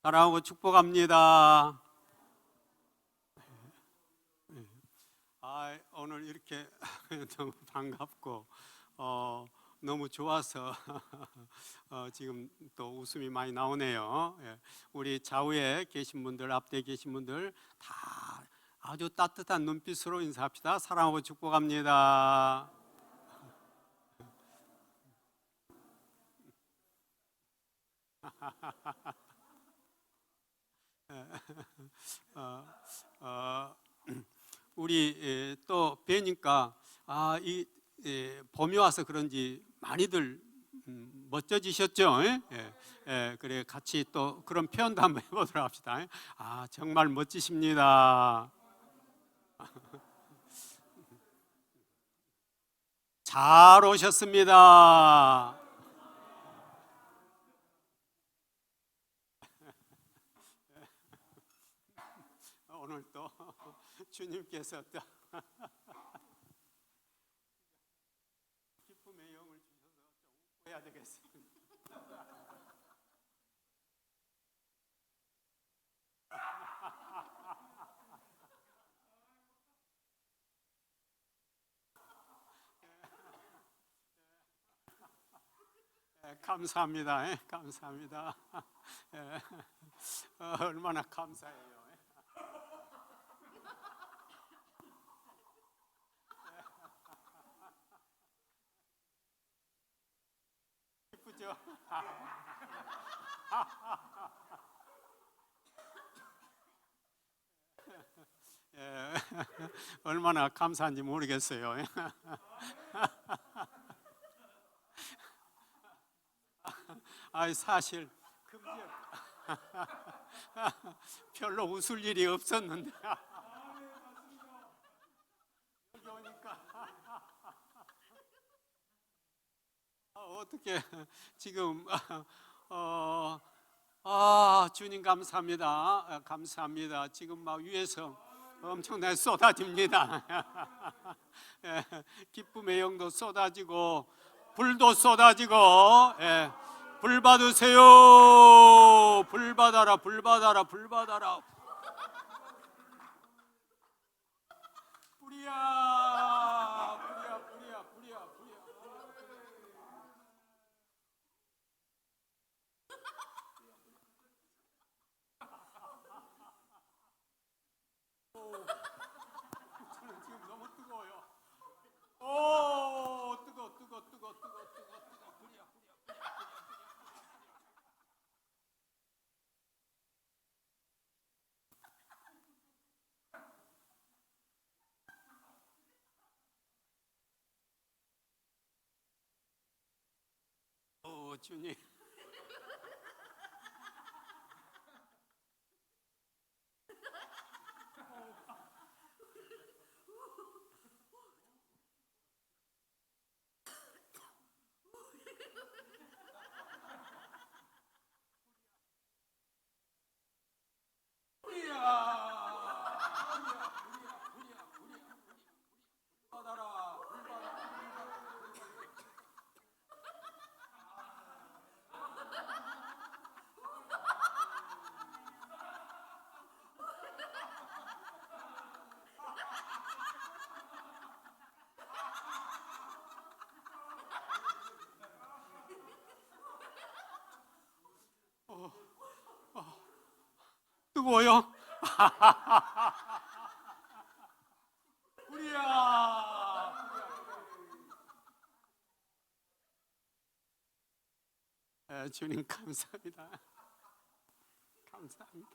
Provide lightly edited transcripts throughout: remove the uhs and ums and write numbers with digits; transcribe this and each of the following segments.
사랑하고 축복합니다. 오늘 이렇게 너무 반갑고 너무 좋아서 지금 또 웃음이 많이 나오네요. 우리 좌우에 계신 분들, 앞뒤에 계신 분들 다 아주 따뜻한 눈빛으로 인사합시다. 사랑하고 축복합니다. 우리 또 뵈니까 이 봄이 와서 그런지 많이들 멋져지셨죠? 그래 같이 또 그런 표현도 한번 해보도록 합시다. 정말 멋지십니다. 잘 오셨습니다. 오늘 또 주님께서 또 기쁨의 영을 주셔서 좀 웃고 해야 되겠습니다. 감사합니다. 감사합니다. 얼마나 감사해요. 기쁘죠? 얼마나 감사한지 모르겠어요. 사실 금년 별로 웃을 일이 없었는데 여기 오니까 어떻게 지금 주님 감사합니다. 감사합니다. 지금 막 위에서 엄청나게 쏟아집니다. 기쁨의 영도 쏟아지고 불도 쏟아지고 불 받으세요. 불 받아라. 불 받아라. 불 받아라. 불이야. 불이야. 불이야. 불이야. 불이야. 저는 지금 너무 뜨거워요. 뜨거. 불이야. 주님. 뜨거워요? 불이야. 주님 감사합니다. 감사합니다.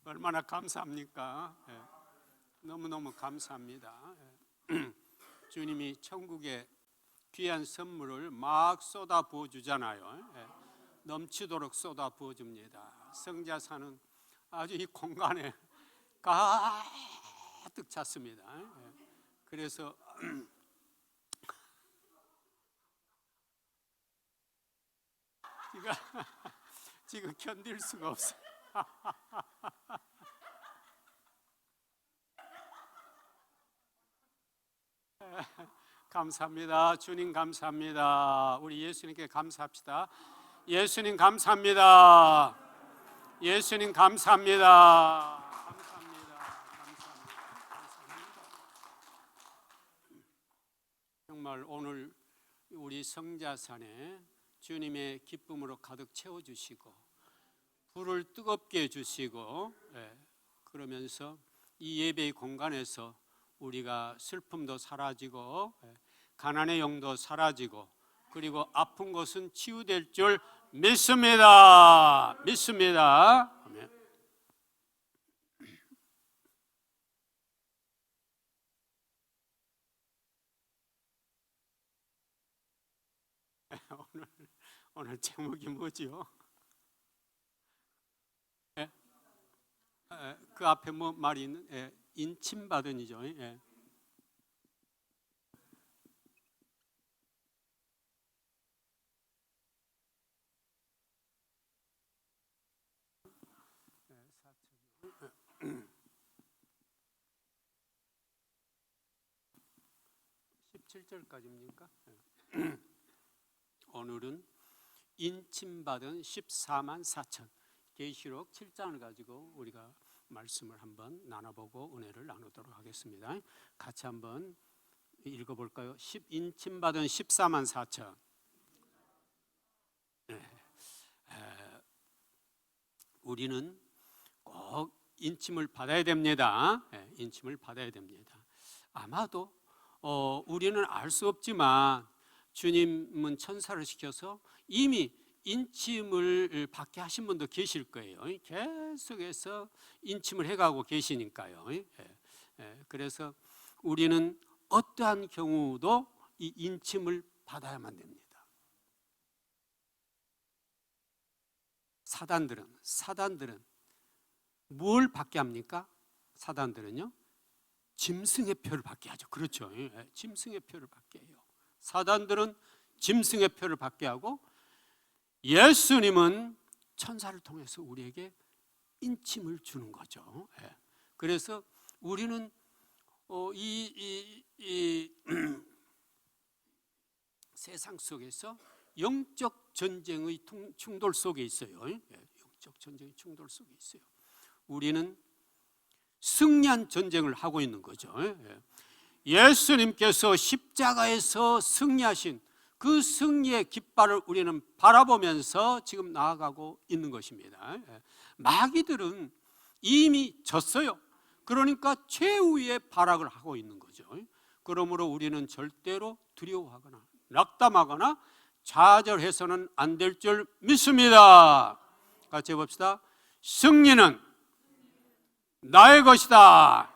얼마나 감사합니까? 너무너무 감사합니다. 주님이 천국에 귀한 선물을 막 쏟아 부어 주잖아요. 넘치도록 쏟아 부어 줍니다. 성자사는 아주 이 공간에 가득 찼습니다. 그래서 지금 견딜 수가 없어요. 감사합니다. 주님 감사합니다. 우리 예수님께 감사합시다. 예수님 감사합니다. 예수님 감사합니다. 감사합니다. 감사합니다. 정말 오늘 우리 성자산에 주님의 기쁨으로 가득 채워주시고 불을 뜨겁게 해주시고, 그러면서 이 예배의 공간에서 우리가 슬픔도 사라지고 가난의 영도 사라지고 그리고 아픈 것은 치유될 줄 믿습니다. 믿습니다. 아멘. 오늘 제목이 뭐지요? 그 앞에 뭐 말이 있는? 인침받은이죠. 17절까지입니까? 오늘은 인침받은 14만 4천 계시록 7장을 가지고 우리가 말씀을 한번 나눠보고 은혜를 나누도록 하겠습니다. 같이 한번 읽어볼까요? 인침받은 14만 4천. 우리는 꼭 인침을 받아야 됩니다. 인침을 받아야 됩니다. 아마도 우리는 알 수 없지만 주님은 천사를 시켜서 이미 인침을 받게 하신 분도 계실 거예요. 계속해서 인침을 해가고 계시니까요. 그래서 우리는 어떠한 경우도 이 인침을 받아야만 됩니다. 사단들은 뭘 받게 합니까? 사단들은요, 짐승의 표를 받게 하죠. 그렇죠. 짐승의 표를 받게 해요. 사단들은 짐승의 표를 받게 하고, 예수님은 천사를 통해서 우리에게 인침을 주는 거죠. 그래서 우리는 이 세상 속에서 영적 전쟁의 충돌 속에 있어요. 영적 전쟁의 충돌 속에 있어요. 우리는 승리한 전쟁을 하고 있는 거죠. 예수님께서 십자가에서 승리하신 그 승리의 깃발을 우리는 바라보면서 지금 나아가고 있는 것입니다. 마귀들은 이미 졌어요. 그러니까 최후의 발악을 하고 있는 거죠. 그러므로 우리는 절대로 두려워하거나 낙담하거나 좌절해서는 안 될 줄 믿습니다. 같이 해봅시다. 승리는 나의 것이다.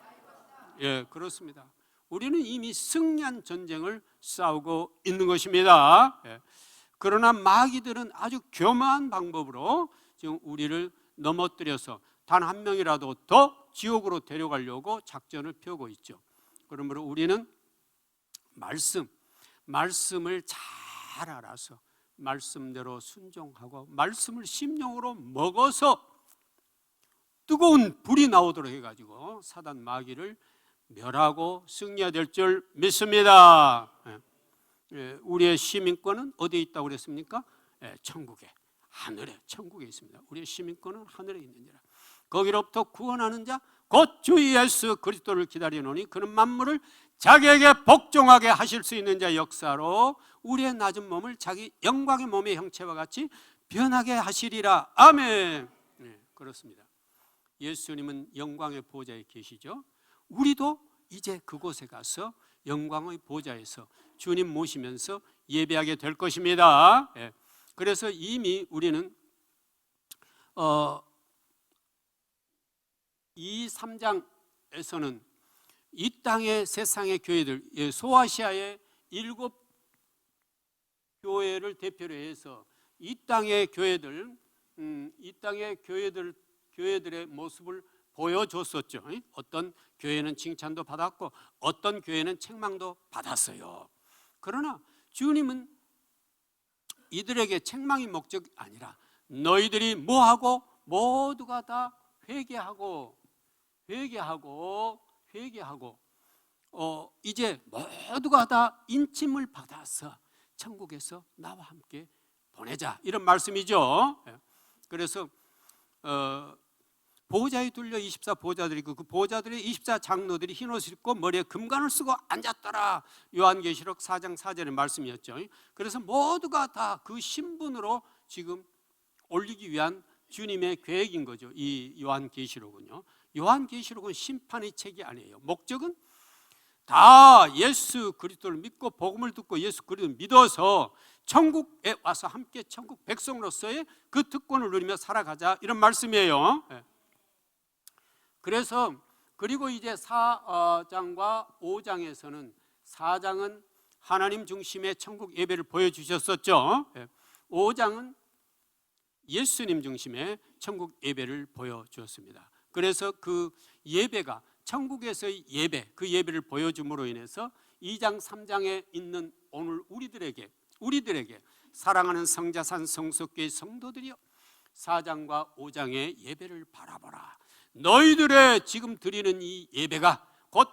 그렇습니다. 우리는 이미 승리한 전쟁을 싸우고 있는 것입니다. 그러나 마귀들은 아주 교묘한 방법으로 지금 우리를 넘어뜨려서 단 한 명이라도 더 지옥으로 데려가려고 작전을 펴고 있죠. 그러므로 우리는 말씀을 잘 알아서 말씀대로 순종하고 말씀을 심령으로 먹어서 뜨거운 불이 나오도록 해가지고 사단 마귀를 멸하고 승리해야 될 줄 믿습니다. 우리의 시민권은 어디에 있다고 그랬습니까? 천국에, 하늘에, 천국에 있습니다. 우리의 시민권은 하늘에 있느니라. 거기로부터 구원하는 자 곧 주 예수 그리스도를 기다리노니 그는 만물을 자기에게 복종하게 하실 수 있는 자 역사로 우리의 낮은 몸을 자기 영광의 몸의 형체와 같이 변하게 하시리라. 아멘. 그렇습니다. 예수님은 영광의 보좌에 계시죠. 우리도 이제 그곳에 가서 영광의 보좌에서 주님 모시면서 예배하게 될 것입니다. 그래서 이미 우리는 이 3장에서는 이 땅의 세상의 교회들, 소아시아의 7 교회를 대표로 해서 이 땅의 교회들, 교회들의 모습을 보여줬었죠. 어떤 교회는 칭찬도 받았고 어떤 교회는 책망도 받았어요. 그러나 주님은 이들에게 책망이 목적이 아니라 너희들이 뭐하고 모두가 다 회개하고 이제 모두가 다 인침을 받아서 천국에서 나와 함께 보내자, 이런 말씀이죠. 그래서 보호자에 둘려 24 보호자들이 그 보호자들의 24 장로들이 흰옷을 입고 머리에 금관을 쓰고 앉았더라. 요한계시록 4장 4절의 말씀이었죠. 그래서 모두가 다 그 신분으로 지금 올리기 위한 주님의 계획인 거죠. 이 요한계시록은요. 요한계시록은 심판의 책이 아니에요. 목적은 다 예수 그리스도를 믿고 복음을 듣고 예수 그리스도를 믿어서 천국에 와서 함께 천국 백성으로서의 그 특권을 누리며 살아가자, 이런 말씀이에요. 그래서 그리고 이제 4장과 5장에서는 4장은 하나님 중심의 천국 예배를 보여주셨었죠. 5장은 예수님 중심의 천국 예배를 보여주었습니다. 그래서 그 예배가 천국에서의 예배, 그 예배를 보여줌으로 인해서 2장 3장에 있는 오늘 우리들에게 사랑하는 성자산 성석교의 성도들이여, 4장과 5장의 예배를 바라보라. 너희들의 지금 드리는 이 예배가 곧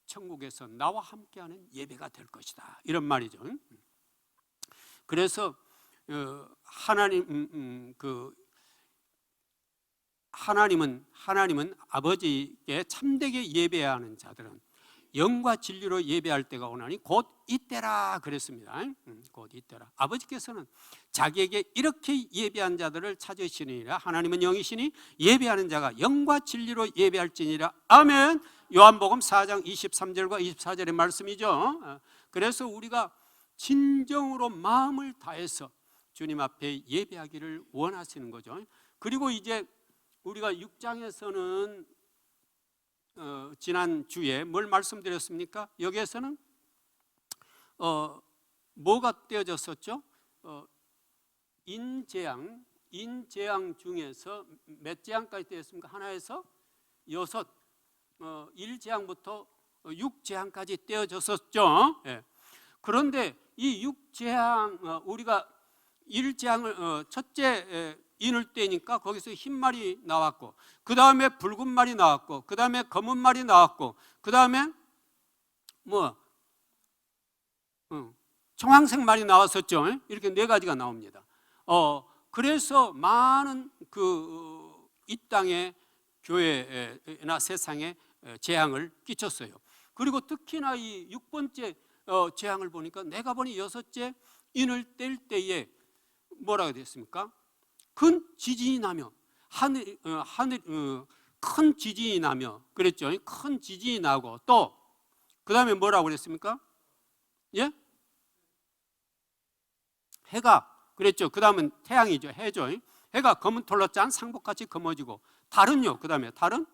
천국에서 나와 함께하는 예배가 될 것이다, 이런 말이죠. 그래서 하나님은 아버지께 참되게 예배해야 하는 자들은 영과 진리로 예배할 때가 오나니 곧 이때라 그랬습니다. 곧 이때라. 아버지께서는 자기에게 이렇게 예배한 자들을 찾으시니라. 하나님은 영이시니 예배하는 자가 영과 진리로 예배할지니라. 아멘. 요한복음 4장 23절과 24절의 말씀이죠. 그래서 우리가 진정으로 마음을 다해서 주님 앞에 예배하기를 원하시는 거죠. 그리고 이제 우리가 6장에서는 지난 주에 뭘 말씀드렸습니까? 여기에서는 뭐가 떼어졌었죠? 인재앙 중에서 몇 재앙까지 떼었습니까? 하나에서 6, 1재앙부터 6재앙까지 떼어졌었죠. 그런데 이 6재앙, 우리가 1재앙을 첫째 인을 떼니까 거기서 흰 말이 나왔고, 그 다음에 붉은 말이 나왔고, 그 다음에 검은 말이 나왔고, 그 다음에 청황색 말이 나왔었죠. 이렇게 4가지가 나옵니다. 그래서 많은 이 땅의 교회나 세상에 재앙을 끼쳤어요. 그리고 특히나 이 6번째 재앙을 보니까 내가 보니 6째 인을 뗄 때에 뭐라고 됐습니까? 큰 지진이 나며 큰 지진이 나며 그랬죠. 큰 지진이 나고 또 그 다음에 뭐라고 그랬습니까? 예? 해가 그랬죠. 그 다음은 태양이죠. 해죠. 해가 검은 털로 짠 상복같이 검어지고, 달은요. 그 다음에 달은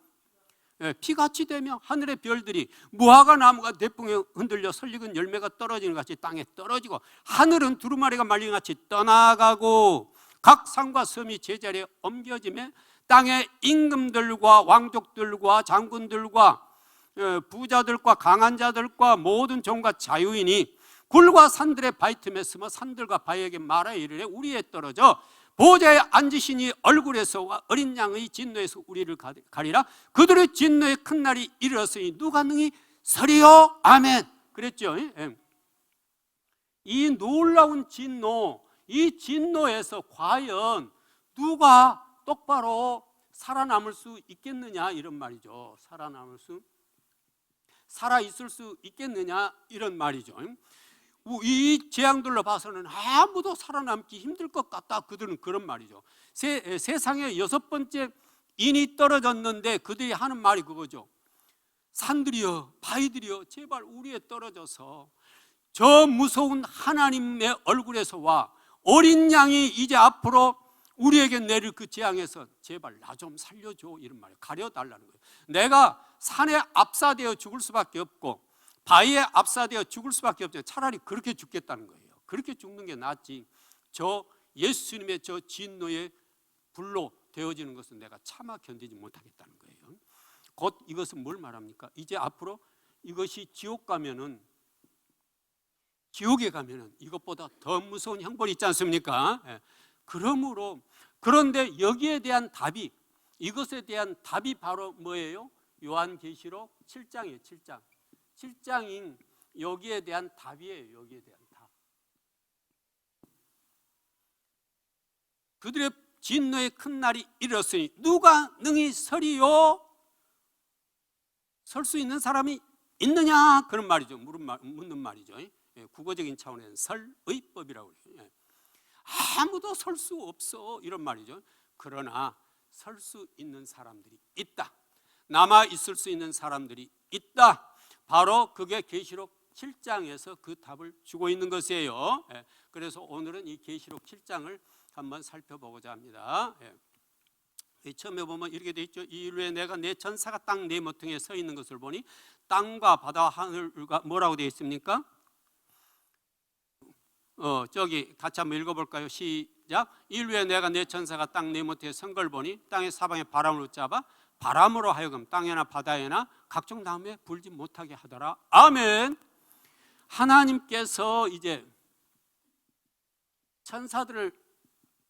피같이 되며 하늘의 별들이 무화과 나무가 대풍에 흔들려 설익은 열매가 떨어지는 것 같이 땅에 떨어지고, 하늘은 두루마리가 말린 것 같이 떠나가고, 각 산과 섬이 제자리에 옮겨지며 땅의 임금들과 왕족들과 장군들과 부자들과 강한 자들과 모든 종과 자유인이 굴과 산들의 바위 틈에 숨어 산들과 바위에게 말하여 이르되 우리에 떨어져 보좌에 앉으시니 얼굴에서와 어린 양의 진노에서 우리를 가리라. 그들의 진노의 큰 날이 이르렀으니 누가 능히 서리요? 아멘. 그랬죠. 이 놀라운 진노, 이 진노에서 과연 누가 똑바로 살아남을 수 있겠느냐, 이런 말이죠. 살아있을 수 있겠느냐, 이런 말이죠. 이 재앙들로 봐서는 아무도 살아남기 힘들 것 같다, 그들은 그런 말이죠. 세상에 6번째 인이 떨어졌는데 그들이 하는 말이 그거죠. 산들이여, 바위들이여, 제발 우리에 떨어져서 저 무서운 하나님의 얼굴에서와 어린 양이 이제 앞으로 우리에게 내릴 그 재앙에서 제발 나 좀 살려줘, 이런 말이에요. 가려달라는 거예요. 내가 산에 압사되어 죽을 수밖에 없고 바위에 압사되어 죽을 수밖에 없죠. 차라리 그렇게 죽겠다는 거예요. 그렇게 죽는 게 낫지 저 예수님의 저 진노의 불로 되어지는 것은 내가 차마 견디지 못하겠다는 거예요. 곧 이것은 뭘 말합니까? 이제 앞으로 이것이 지옥에 가면은 이것보다 더 무서운 형벌이 있지 않습니까? 그런데 여기에 대한 답이, 이것에 대한 답이 바로 뭐예요? 요한계시록 7장이에요. 7장인 여기에 대한 답이에요. 여기에 대한 답. 그들의 진노의 큰 날이 이르렀으니 누가 능히 서리요? 설 수 있는 사람이 있느냐? 그런 말이죠. 묻는 말이죠. 국어적인 차원에서 설의법이라고 해요. 아무도 설 수 없어, 이런 말이죠. 그러나 설 수 있는 사람들이 있다. 남아 있을 수 있는 사람들이 있다. 바로 그게 계시록 7장에서 그 답을 주고 있는 것이에요. 그래서 오늘은 이 계시록 7장을 한번 살펴보고자 합니다. 처음에 보면 이렇게 돼 있죠. 이 일후에 내가 내 천사가 땅 네 모퉁이에 서 있는 것을 보니 땅과 바다와 하늘과 뭐라고 되어 있습니까? 저기 같이 한번 읽어볼까요? 시작. 일후에 내가 내 천사가 땅 네 모퉁이에 선 걸 보니 땅의 사방에 바람을 붙잡아 바람으로 하여금 땅에나 바다에나 각종 나무에 불지 못하게 하더라. 아멘. 하나님께서 이제 천사들을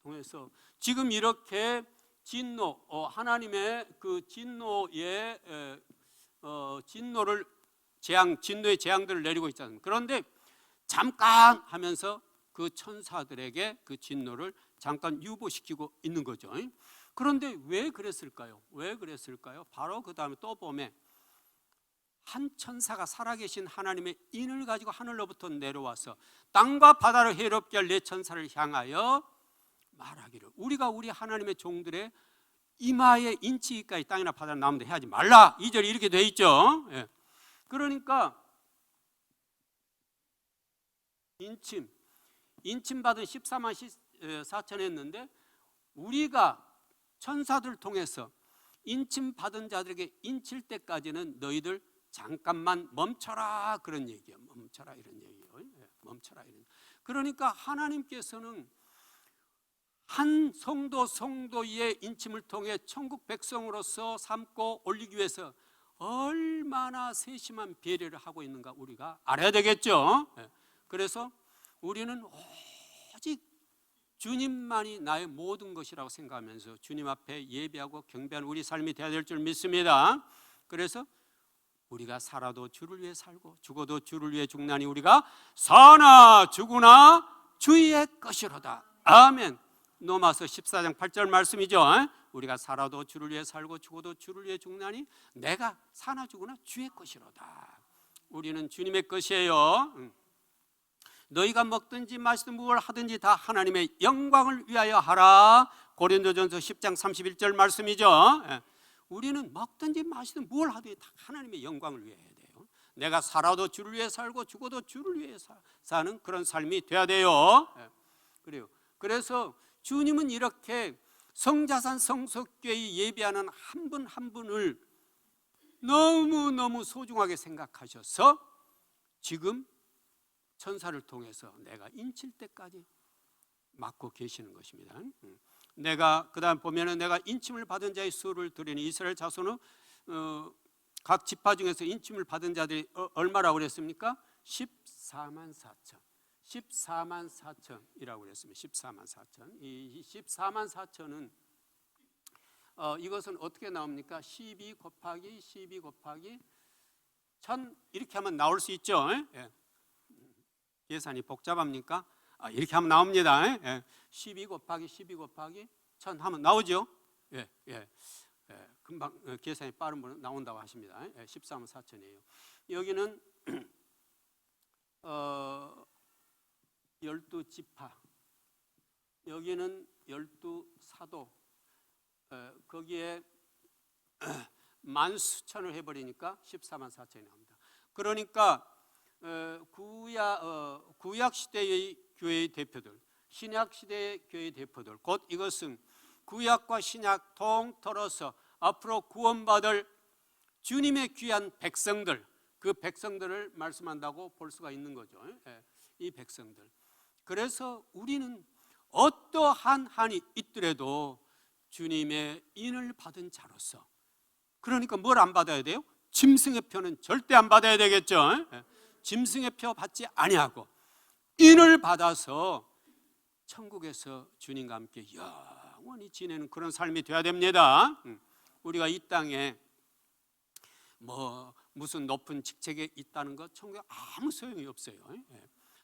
통해서 지금 이렇게 진노, 하나님의 그 진노의 진노를 진노의 재앙들을 내리고 있잖아요. 그런데 잠깐 하면서 그 천사들에게 그 진노를 잠깐 유보시키고 있는 거죠. 그런데 왜 그랬을까요? 왜 그랬을까요? 바로 그 다음에 또 보면 한 천사가 살아계신 하나님의 인을 가지고 하늘로부터 내려와서 땅과 바다를 해롭게 할 네 천사를 향하여 말하기를 우리가 우리 하나님의 종들의 이마에 인치기까지 땅이나 바다를 나오는데 해하지 말라. 2절이 이렇게 돼 있죠. 그러니까 인침 받은 14만 4천 했는데 우리가 천사들 통해서 인침 받은 자들에게 인칠 때까지는 너희들 잠깐만 멈춰라, 그런 얘기예요. 멈춰라, 이런 얘기예요. 멈춰라, 이런. 그러니까 하나님께서는 한 성도의 인침을 통해 천국 백성으로서 삼고 올리기 위해서 얼마나 세심한 배려를 하고 있는가 우리가 알아야 되겠죠. 그래서 우리는 오직 주님만이 나의 모든 것이라고 생각하면서 주님 앞에 예배하고 경배하는 우리 삶이 되어야 될 줄 믿습니다. 그래서 우리가 살아도 주를 위해 살고 죽어도 주를 위해 죽나니 우리가 사나 죽으나 주의 것이로다. 아멘. 로마서 14장 8절 말씀이죠. 우리가 살아도 주를 위해 살고 죽어도 주를 위해 죽나니 내가 사나 죽으나 주의 것이로다. 우리는 주님의 것이에요. 너희가 먹든지 마시든 무엇을 하든지 다 하나님의 영광을 위하여 하라. 고린도전서 10장 31절 말씀이죠. 우리는 먹든지 마시든 뭘 하든지 다 하나님의 영광을 위해 해야 돼요. 내가 살아도 주를 위해 살고 죽어도 주를 위해 사는 그런 삶이 돼야 돼요. 그래요. 그래서 주님은 이렇게 성자산 성석교회 예배하는 한 분 한 분을 너무너무 소중하게 생각하셔서 지금 천사를 통해서 내가 인칠 때까지 맡고 계시는 것입니다. 내가 그다음 보면은 내가 인침을 받은 자의 수를 들으니 이스라엘 자손은 각 지파 중에서 인침을 받은 자들이 얼마라고 그랬습니까? 14만 4천. 14만 4천이라고 그랬습니다. 14만 4천. 이 14만 4천은 이것은 어떻게 나옵니까? 12 곱하기 12 곱하기 1000 이렇게 하면 나올 수 있죠. 계산이 복잡합니까? 이렇게 하면 나옵니다. 12 곱하기 12 곱하기 1000 하면 나오죠. 금방 계산이 빠른 분은 나온다고 하십니다. 14만 4천이에요. 여기는 12지파, 여기는 12사도, 거기에 만수천을 해버리니까 14만 4천이 나옵니다. 그러니까 구약 시대의 교회의 대표들, 신약 시대의 교회의 대표들, 곧 이것은 구약과 신약 통틀어서 앞으로 구원받을 주님의 귀한 백성들, 그 백성들을 말씀한다고 볼 수가 있는 거죠. 이 백성들. 그래서 우리는 어떠한 한이 있더라도 주님의 인을 받은 자로서, 그러니까 뭘 안 받아야 돼요? 짐승의 표는 절대 안 받아야 되겠죠. 짐승의 표 받지 아니하고 인을 받아서 천국에서 주님과 함께 영원히 지내는 그런 삶이 되어야 됩니다. 우리가 이 땅에 뭐 무슨 높은 직책에 있다는 것 천국에 아무 소용이 없어요.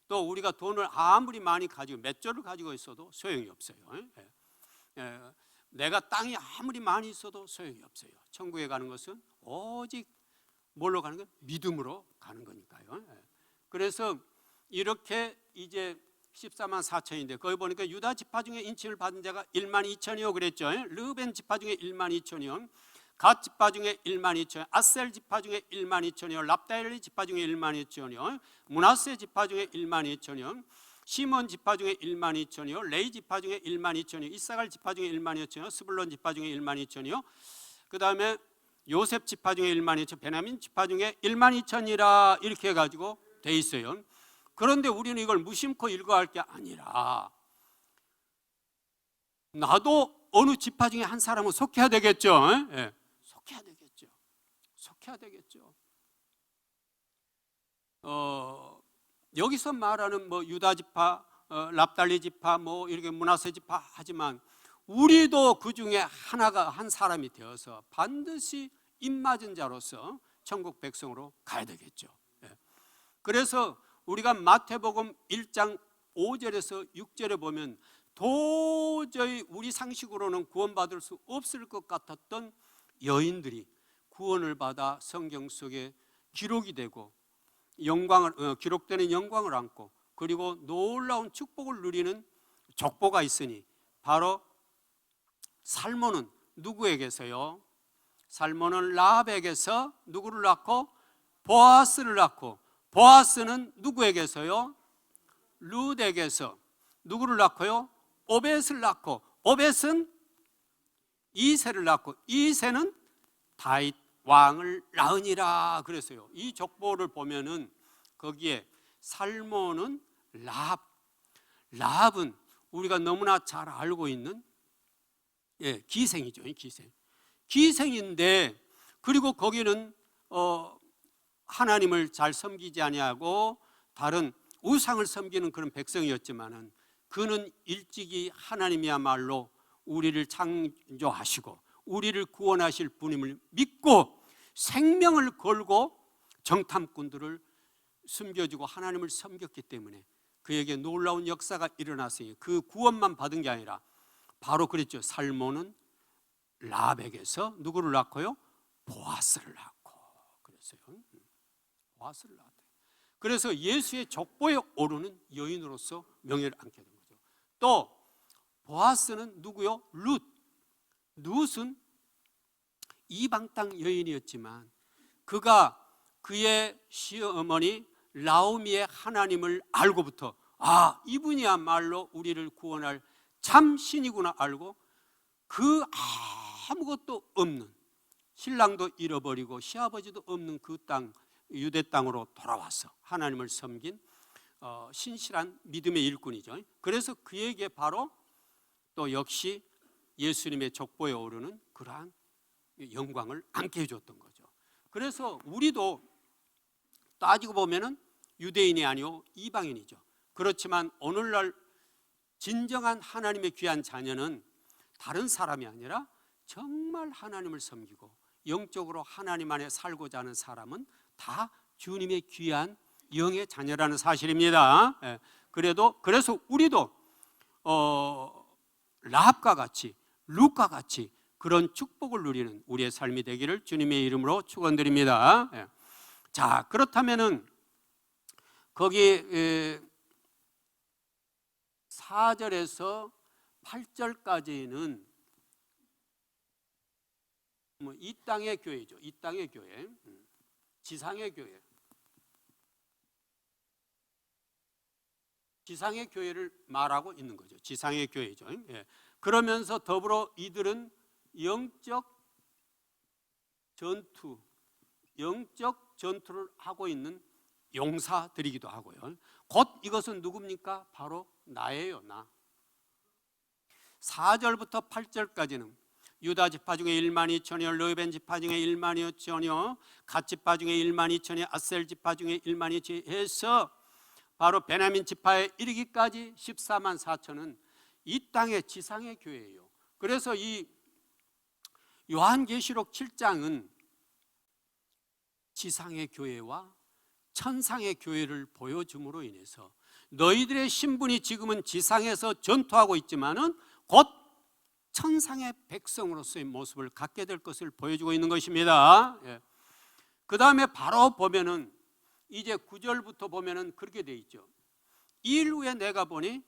또 우리가 돈을 아무리 많이 가지고 몇 조를 가지고 있어도 소용이 없어요. 내가 땅이 아무리 많이 있어도 소용이 없어요. 천국에 가는 것은 오직 뭘로 가는 거예요? 믿음으로 가는 거니까요. 그래서 이렇게 이제 14만 4천인데 거기 보니까 유다 지파 중에 인침을 받은 자가 1만 2천이요 그랬죠. 르벤 지파 중에 1만 2천이요, 갓 지파 중에 1만 2천이요, 아셀 지파 중에 1만 2천이요, 납달리 지파 중에 1만 2천이요, 므낫세 지파 중에 1만 2천이요, 시몬 지파 중에 1만 2천이요, 레이 지파 중에 1만 2천이요, 이사갈 지파 중에 1만 2천이요, 스불론 지파 중에 1만 2천이요, 그 다음에 요셉 지파 중에 1만 2천, 베냐민 지파 중에 1만 2천이라 이렇게 해가지고 돼 있어요. 그런데 우리는 이걸 무심코 읽어야 할 게 아니라 나도 어느 지파 중에 한 사람은 속해야 되겠죠. 속해야 되겠죠. 속해야 되겠죠. 여기서 말하는 뭐 유다 지파, 납달리 지파, 뭐 이렇게 므낫세 지파 하지만 우리도 그 중에 하나가 한 사람이 되어서 반드시 입맞은 자로서 천국 백성으로 가야 되겠죠. 그래서 우리가 마태복음 1장 5절에서 6절에 보면 도저히 우리 상식으로는 구원받을 수 없을 것 같았던 여인들이 구원을 받아 성경 속에 기록이 되고 기록되는 영광을 안고 그리고 놀라운 축복을 누리는 족보가 있으니 바로 살몬은 누구에게서요? 살몬은 라합에게서 누구를 낳고? 보아스를 낳고, 보아스는 누구에게서요? 룻에게서 누구를 낳고요? 오벳을 낳고, 오벳은 이새를 낳고, 이새는 다윗 왕을 낳으니라 그랬어요. 이 족보를 보면은 거기에 살몬은 라합은 우리가 너무나 잘 알고 있는 기생이죠. 기생인데 그리고 거기는 하나님을 잘 섬기지 아니하고 다른 우상을 섬기는 그런 백성이었지만은 그는 일찍이 하나님이야말로 우리를 창조하시고 우리를 구원하실 분임을 믿고 생명을 걸고 정탐꾼들을 숨겨주고 하나님을 섬겼기 때문에 그에게 놀라운 역사가 일어났으니 그 구원만 받은 게 아니라 바로 그랬죠. 살몬은 라합에게서 누구를 낳고요? 보아스를 낳고 그랬어요. 보아스를 낳았대요. 그래서 예수의 족보에 오르는 여인으로서 명예를 안게 된 거죠. 또 보아스는 누구요? 룻은 이방 땅 여인이었지만 그가 그의 시어머니 나오미의 하나님을 알고부터 이분이야말로 우리를 구원할 참 신이구나 알고 그 아무것도 없는 신랑도 잃어버리고 시아버지도 없는 그 땅 유대 땅으로 돌아와서 하나님을 섬긴 신실한 믿음의 일꾼이죠. 그래서 그에게 바로 또 역시 예수님의 족보에 오르는 그러한 영광을 안게 해줬던 거죠. 그래서 우리도 따지고 보면은 유대인이 아니오 이방인이죠. 그렇지만 오늘날 진정한 하나님의 귀한 자녀는 다른 사람이 아니라 정말 하나님을 섬기고 영적으로 하나님 안에 살고자 하는 사람은 다 주님의 귀한 영의 자녀라는 사실입니다. 그래서 우리도 라합과 같이 룻과 같이 그런 축복을 누리는 우리의 삶이 되기를 주님의 이름으로 축원드립니다. 자, 그렇다면은 거기 4절에서 8절까지는 이 땅의 교회죠. 이 땅의 교회, 지상의 교회, 지상의 교회를 말하고 있는 거죠. 지상의 교회죠. 그러면서 더불어 이들은 영적 전투를 하고 있는 용사들이기도 하고요. 곧 이것은 누굽니까? 바로 나예요. 나. 4절부터 8절까지는 유다 지파 중에 1만 2천이요, 르벤 지파 중에 1만 2천이요, 갓 지파 중에 1만 2천이요, 아셀 지파 중에 1만 2천이 해서 바로 베냐민 지파에 이르기까지 14만 4천은 이 땅의 지상의 교회예요. 그래서 이 요한계시록 7장은 지상의 교회와 천상의 교회를 보여줌으로 인해서 너희들의 신분이 지금은 지상에서 전투하고 있지만은 곧 천상의 백성으로서의 모습을 갖게 될 것을 보여주고 있는 것입니다. 예. 그 다음에 바로 보면은 이제 9절부터 보면은 그렇게 돼 있죠. 이일 후에 내가 보니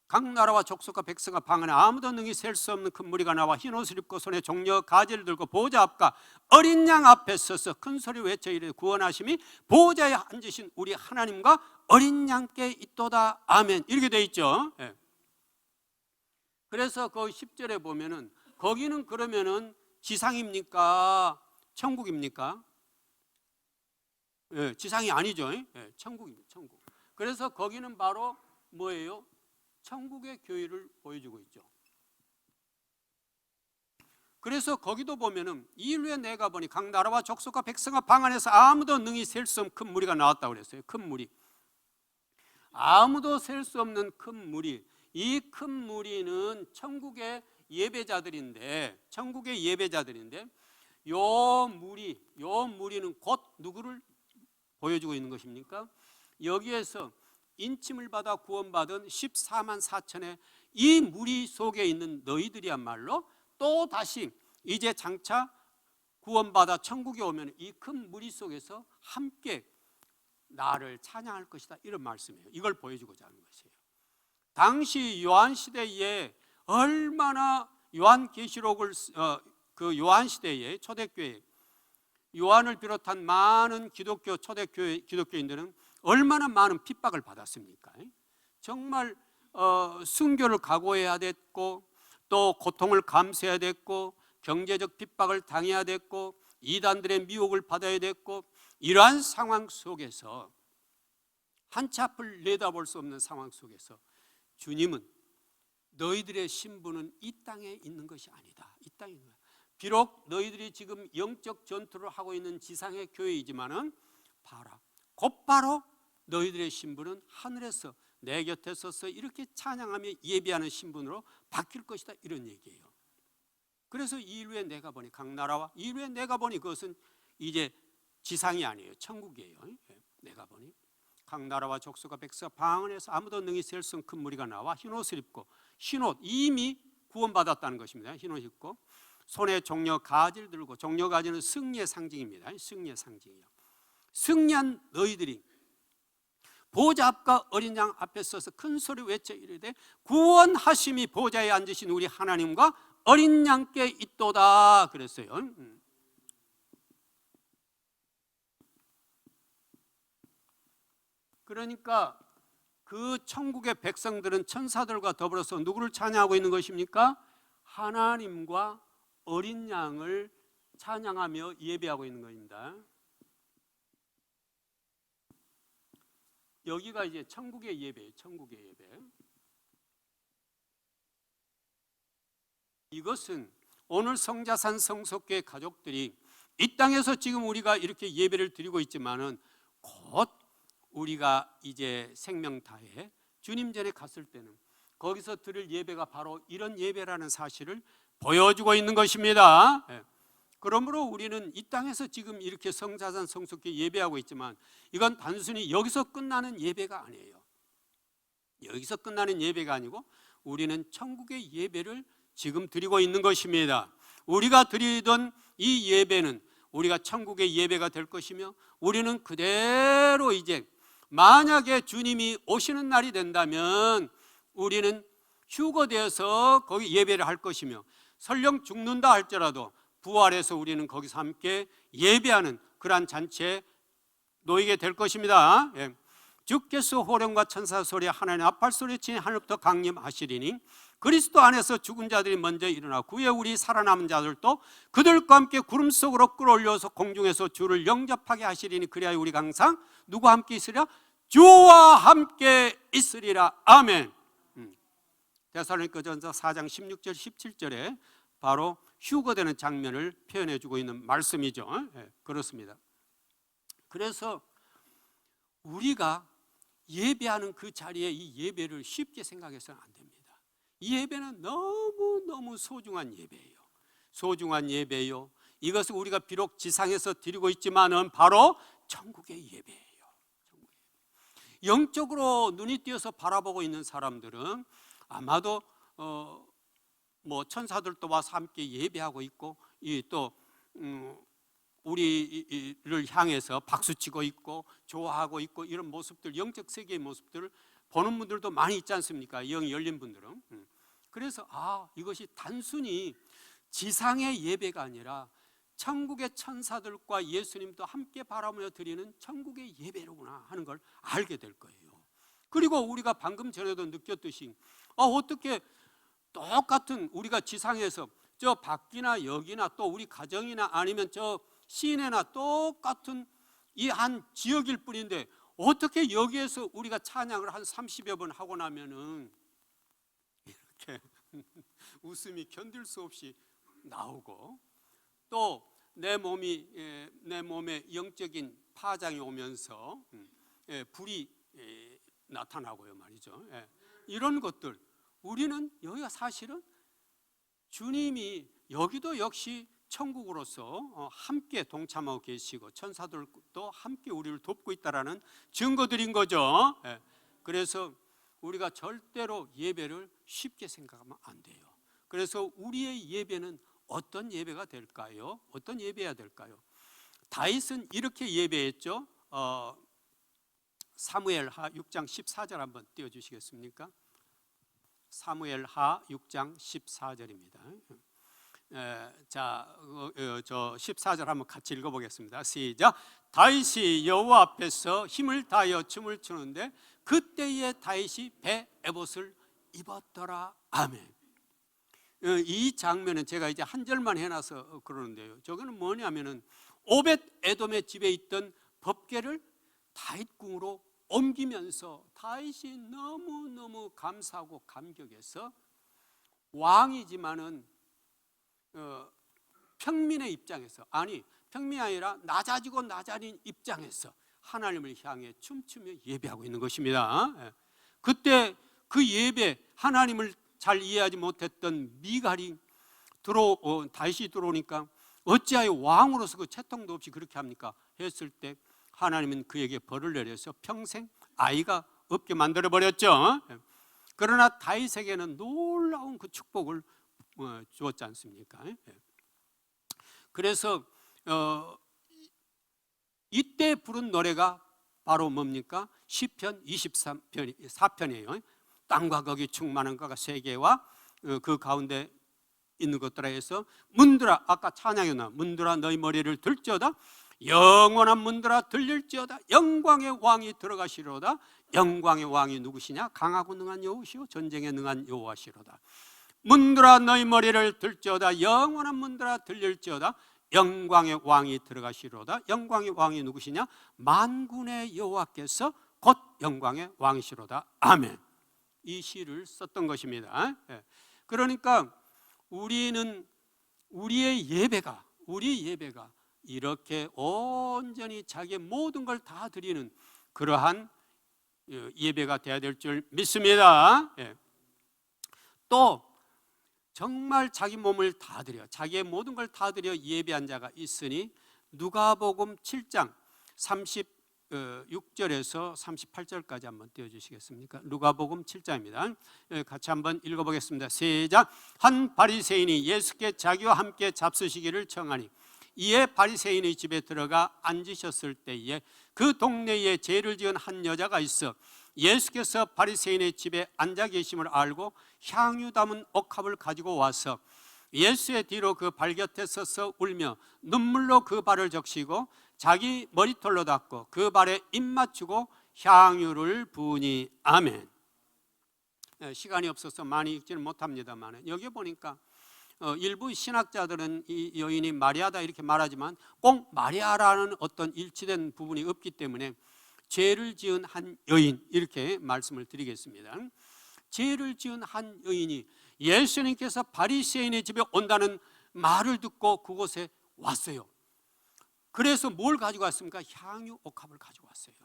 각 나라와 족속과 백성과 방 안에 아무도 능히 셀 수 없는 큰 무리가 나와 흰 옷을 입고 손에 종려 가지를 들고 보호자 앞과 어린 양 앞에 서서 큰 소리 외쳐 이르되 구원하심이 보호자에 앉으신 우리 하나님과 어린 양께 있도다. 아멘. 이렇게 돼 있죠. 예. 그래서 그 10절에 보면은 거기는 그러면은 지상입니까? 천국입니까? 예, 지상이 아니죠. 예, 천국입니다. 천국. 그래서 거기는 바로 뭐예요? 천국의 교회를 보여주고 있죠. 그래서 거기도 보면은 이일 후에 내가 보니 각 나라와 족속과 백성과 방 안에서 아무도 능히 셀 수 없는 큰 무리가 나왔다고 그랬어요. 큰 무리. 아무도 셀 수 없는 큰 무리. 이 큰 무리는 천국의 예배자들인데, 천국의 예배자들인데, 요 무리는 곧 누구를 보여주고 있는 것입니까? 여기에서 인침을 받아 구원받은 14만 4천의 이 무리 속에 있는 너희들이야말로 또 다시 이제 장차 구원받아 천국에 오면 이 큰 무리 속에서 함께 나를 찬양할 것이다, 이런 말씀이에요. 이걸 보여주고자 하는 것이에요. 당시 요한 시대에 얼마나 요한계시록을 그 요한 시대에 초대교회 요한을 비롯한 많은 기독교 초대교회 기독교인들은 얼마나 많은 핍박을 받았습니까? 정말 순교를 각오해야 됐고 또 고통을 감수해야 됐고 경제적 핍박을 당해야 됐고 이단들의 미혹을 받아야 됐고 이러한 상황 속에서 한치 앞을 내다볼 수 없는 상황 속에서 주님은 너희들의 신분은 이 땅에 있는 것이 아니다. 이 땅에 있는 거야. 비록 너희들이 지금 영적 전투를 하고 있는 지상의 교회이지만은 봐라, 곧바로 너희들의 신분은 하늘에서 내 곁에 서서 이렇게 찬양하며 예배하는 신분으로 바뀔 것이다, 이런 얘기예요. 그래서 이일 후에 내가 보니 각 나라와 이일 후에 내가 보니 그것은 이제 지상이 아니에요. 천국이에요. 내가 보니 각 나라와 족속과 백성과 방 안에서 아무도 능히 셀 수 없는 큰 무리가 나와 흰옷을 입고, 흰옷 이미 구원받았다는 것입니다. 흰옷 입고 손에 종려 가지를 들고, 종려 가지는 승리의 상징입니다. 승리의 상징이요. 승리한 너희들이 보호자 앞과 어린 양 앞에 서서 큰 소리 외쳐 이르되 구원하심이 보호자에 앉으신 우리 하나님과 어린 양께 있도다 그랬어요. 그러니까 그 천국의 백성들은 천사들과 더불어서 누구를 찬양하고 있는 것입니까? 하나님과 어린 양을 찬양하며 예배하고 있는 것입니다. 여기가 이제 천국의 예배예요. 천국의 예배. 이것은 오늘 성자산 성속교회 가족들이 이 땅에서 지금 우리가 이렇게 예배를 드리고 있지만은 곧 우리가 이제 생명타에 주님 전에 갔을 때는 거기서 드릴 예배가 바로 이런 예배라는 사실을 보여주고 있는 것입니다. 그러므로 우리는 이 땅에서 지금 이렇게 성자산 성속교회 예배하고 있지만 이건 단순히 여기서 끝나는 예배가 아니에요. 여기서 끝나는 예배가 아니고 우리는 천국의 예배를 지금 드리고 있는 것입니다. 우리가 드리던 이 예배는 우리가 천국의 예배가 될 것이며 우리는 그대로 이제 만약에 주님이 오시는 날이 된다면 우리는 휴거되어서 거기 예배를 할 것이며 설령 죽는다 할지라도 부활해서 우리는 거기서 함께 예배하는 그러한 잔치에 놓이게 될 것입니다. 주께서 호령과 천사 소리 하나님 앞발 소리치니 하늘부터 강림하시리니 그리스도 안에서 죽은 자들이 먼저 일어나 그후에 우리 살아남은 자들도 그들과 함께 구름 속으로 끌어올려서 공중에서 주를 영접하게 하시리니 그리하여 우리가 항상 누구와 함께 있으리라? 주와 함께 있으리라. 아멘. 데살로니가전서 4장 16절 17절에 바로 휴거되는 장면을 표현해 주고 있는 말씀이죠. 그렇습니다. 그래서 우리가 예배하는 그 자리에 이 예배를 쉽게 생각해서는 안 됩니다. 이 예배는 너무너무 소중한 예배예요. 소중한 예배요. 이것을 우리가 비록 지상에서 드리고 있지만은 바로 천국의 예배예요. 영적으로 눈이 띄어서 바라보고 있는 사람들은 아마도 뭐 천사들도 와서 함께 예배하고 있고, 또 우리를 향해서 박수치고 있고 좋아하고 있고, 이런 모습들, 영적 세계의 모습들을 보는 분들도 많이 있지 않습니까? 영이 열린 분들은. 그래서 이것이 단순히 지상의 예배가 아니라 천국의 천사들과 예수님도 함께 바라보며 드리는 천국의 예배로구나 하는 걸 알게 될 거예요. 그리고 우리가 방금 전에도 느꼈듯이 어떻게 똑같은 우리가 지상에서 저 밖이나 여기나 또 우리 가정이나 아니면 저 시내나 똑같은 이 한 지역일 뿐인데 어떻게 여기에서 우리가 찬양을 한 30여 번 하고 나면은 이렇게 웃음이 견딜 수 없이 나오고, 또 내 몸에 영적인 파장이 오면서 불이 나타나고요 말이죠. 이런 것들, 우리는 여기가 사실은 주님이 여기도 역시 천국으로서 함께 동참하고 계시고 천사들도 함께 우리를 돕고 있다라는 증거들인 거죠. 그래서 우리가 절대로 예배를 쉽게 생각하면 안 돼요. 그래서 우리의 예배는 어떤 예배가 될까요? 어떤 예배해야 될까요? 다윗은 이렇게 예배했죠. 사무엘하 6장 14절 한번 띄워주시겠습니까? 사무엘하 6장 14절입니다. 저 14절 한번 같이 읽어보겠습니다. 시작. 다윗이 여호와 앞에서 힘을 다하여 춤을 추는데 그때에 다윗이 배 에봇을 입었더라. 아멘. 이 장면은 제가 이제 한 절만 해놔서 그러는데요, 저거는 뭐냐면은 오벳 에돔의 집에 있던 법궤를 다윗 궁으로 옮기면서 다윗이 너무너무 감사하고 감격해서 왕이지만은 평민의 입장에서, 평민이 아니라 낮아지고 낮아진 입장에서 하나님을 향해 춤추며 예배하고 있는 것입니다. 그때 그 예배, 하나님을 잘 이해하지 못했던 미갈이 다윗이 들어오니까 어찌하여 왕으로서 그 채통도 없이 그렇게 합니까? 했을 때 하나님은 그에게 벌을 내려서 평생 아이가 없게 만들어 버렸죠. 그러나 다윗에게는 놀라운 그 축복을 주었지 않습니까? 그래서 이때 부른 노래가 바로 뭡니까? 시편 24편이에요. 땅과 거기 충만한 것과 세계와 그 가운데 있는 것들아 해서, 문들아, 아까 찬양이나 문들아 너희 머리를 들지어다, 영원한 문들아 들릴지어다, 영광의 왕이 들어가시로다. 영광의 왕이 누구시냐? 강하고 능한 여호시오 전쟁에 능한 여호와시로다. 문들아 너희 머리를 들지어다, 영원한 문들아 들릴지어다, 영광의 왕이 들어가시로다. 영광의 왕이 누구시냐? 만군의 여호와께서 곧 영광의 왕이시로다. 아멘. 이 시를 썼던 것입니다. 그러니까 우리의 예배가 이렇게 온전히 자기의 모든 걸 다 드리는 그러한 예배가 되어야 될 줄 믿습니다. 또 정말 자기 몸을 다 드려, 자기의 모든 걸 다 드려 예배한 자가 있으니 누가복음 7장 36절에서 38절까지 한번 띄워주시겠습니까? 누가복음 7장입니다. 같이 한번 읽어보겠습니다. 시작. 한 바리새인이 예수께 자기와 함께 잡수시기를 청하니 이에 바리새인의 집에 들어가 앉으셨을 때에 그 동네에 죄를 지은 한 여자가 있어 예수께서 바리새인의 집에 앉아 계심을 알고 향유 담은 옥합을 가지고 와서 예수의 뒤로 그 발 곁에 서서 울며 눈물로 그 발을 적시고 자기 머리털로 닦고 그 발에 입 맞추고 향유를 부으니. 아멘. 시간이 없어서 많이 읽지는 못합니다만 여기 보니까 일부 신학자들은 이 여인이 마리아다 이렇게 말하지만 꼭 마리아라는 어떤 일치된 부분이 없기 때문에 죄를 지은 한 여인 이렇게 말씀을 드리겠습니다. 죄를 지은 한 여인이 예수님께서 바리새인의 집에 온다는 말을 듣고 그곳에 왔어요. 그래서 뭘 가지고 왔습니까? 향유 옥합을 가지고 왔어요.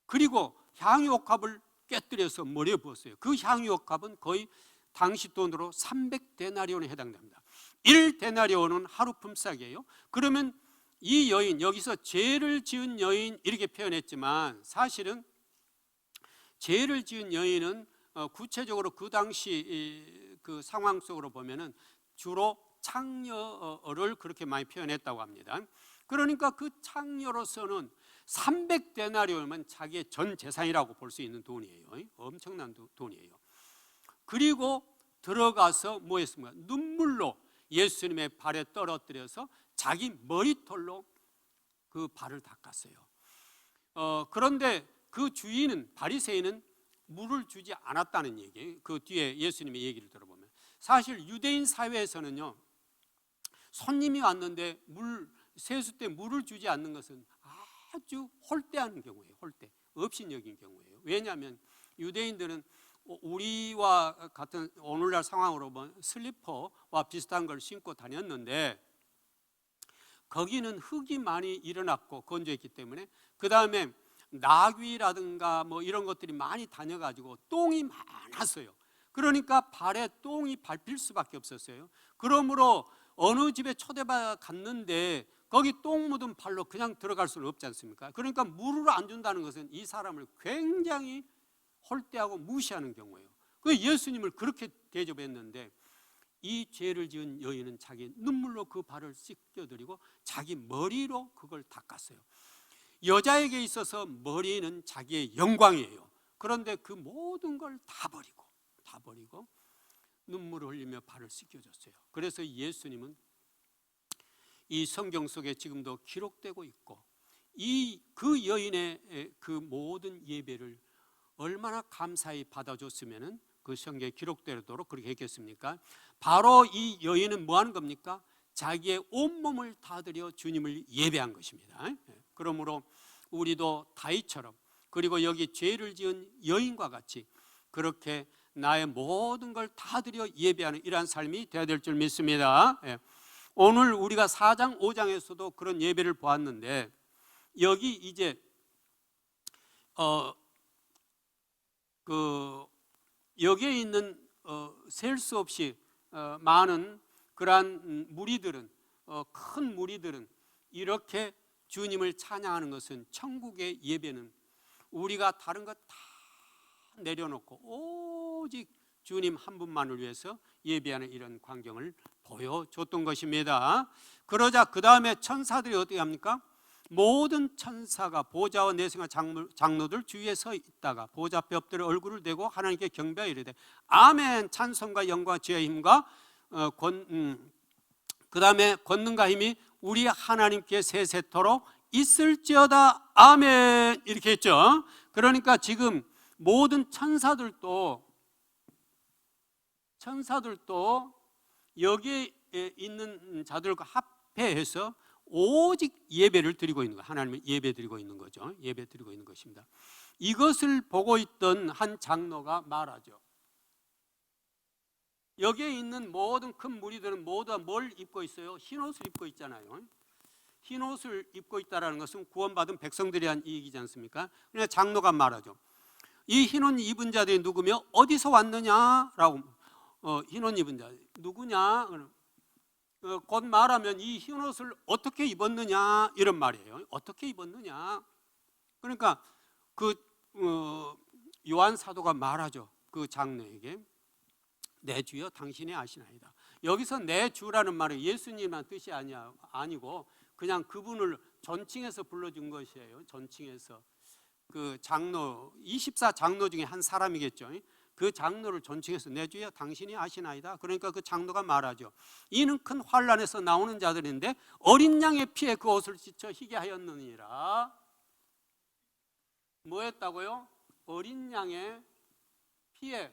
그리고 향유 옥합을 깨뜨려서 머리에 부었어요. 그 향유 옥합은 거의 당시 돈으로 300데나리온에 해당됩니다. 1데나리온은 하루 품삯이에요. 그러면 이 여인, 여기서 죄를 지은 여인 이렇게 표현했지만 사실은 죄를 지은 여인은 구체적으로 그 당시 그 상황 속으로 보면은 주로 창녀를 그렇게 많이 표현했다고 합니다. 그러니까 그 창녀로서는 300데나리온이면 자기의 전 재산이라고 볼 수 있는 돈이에요. 엄청난 돈이에요. 그리고 들어가서 뭐 했습니까? 눈물로 예수님의 발에 떨어뜨려서 자기 머리털로 그 발을 닦았어요. 그런데 그 주인은, 바리새인은 물을 주지 않았다는 얘기예요. 그 뒤에 예수님의 얘기를 들어보면 사실 유대인 사회에서는요, 손님이 왔는데 세수 때 물을 주지 않는 것은 아주 홀대하는 경우예요. 홀대, 업신여긴 경우예요. 왜냐하면 유대인들은 우리와 같은 오늘날 상황으로 보면 슬리퍼와 비슷한 걸 신고 다녔는데 거기는 흙이 많이 일어났고 건조했기 때문에, 그 다음에 나귀라든가 뭐 이런 것들이 많이 다녀가지고 똥이 많았어요. 그러니까 발에 똥이 밟힐 수밖에 없었어요. 그러므로 어느 집에 초대받아 갔는데 거기 똥 묻은 발로 그냥 들어갈 수는 없지 않습니까? 그러니까 물을 안 준다는 것은 이 사람을 굉장히 홀대하고 무시하는 경우예요. 그 예수님을 그렇게 대접했는데 이 죄를 지은 여인은 자기 눈물로 그 발을 씻겨드리고 자기 머리로 그걸 닦았어요. 여자에게 있어서 머리는 자기의 영광이에요. 그런데 그 모든 걸 다 버리고 눈물을 흘리며 발을 씻겨줬어요. 그래서 예수님은 이 성경 속에 지금도 기록되고 있고 그 여인의 그 모든 예배를 얼마나 감사히 받아줬으면 그 성경에 기록되도록 그렇게 했겠습니까? 바로 이 여인은 뭐 하는 겁니까? 자기의 온몸을 다 드려 주님을 예배한 것입니다. 그러므로 우리도 다윗처럼, 그리고 여기 죄를 지은 여인과 같이 그렇게 나의 모든 걸 다 드려 예배하는 이러한 삶이 되어야 될 줄 믿습니다. 오늘 우리가 4장 5장에서도 그런 예배를 보았는데 여기 이제 여기에 있는 셀 수 없이 많은 그러한 무리들은, 큰 무리들은 이렇게 주님을 찬양하는 것은, 천국의 예배는 우리가 다른 것 다 내려놓고 오직 주님 한 분만을 위해서 예배하는 이런 광경을 보여줬던 것입니다. 그러자 그 다음에 천사들이 어떻게 합니까? 모든 천사가 보좌와 내생과 장로들 주위에 서 있다가 보좌 앞에 엎드려 얼굴을 대고 하나님께 경배하여 이르되 아멘. 찬송과 영광 지혜와 힘과 그 다음에 권능과 힘이 우리 하나님께 세세토록 있을지어다. 아멘. 이렇게 했죠. 그러니까 지금 모든 천사들도 여기에 있는 자들과 합해해서 오직 예배를 드리고 있는 거예요. 하나님을 예배 드리고 있는 거죠. 예배 드리고 있는 것입니다. 이것을 보고 있던 한 장로가 말하죠. 여기에 있는 모든 큰 무리들은 모두 뭘 입고 있어요? 흰옷을 입고 있잖아요. 흰옷을 입고 있다는 것은 구원받은 백성들이 한 얘기지 않습니까? 그러니까 장로가 말하죠. 이 흰옷 입은 자들이 누구며 어디서 왔느냐라고. 흰옷 입은 자 누구냐? 곧 말하면 이 흰옷을 어떻게 입었느냐 이런 말이에요. 어떻게 입었느냐? 그러니까 그 요한 사도가 말하죠. 그 장로에게 내 주여 당신이 아시나이다. 여기서 내 주라는 말은 예수님만 뜻이 아니고 그냥 그분을 존칭해서 불러준 것이에요. 존칭해서 그 장로 24장로 중에 한 사람이겠죠. 그 장로를 존칭해서 내 주여 당신이 아시나이다. 그러니까 그 장로가 말하죠. 이는 큰 환난에서 나오는 자들인데 어린 양의 피에 그 옷을 씻어 희게 하였느니라. 뭐 했다고요? 어린 양의 피에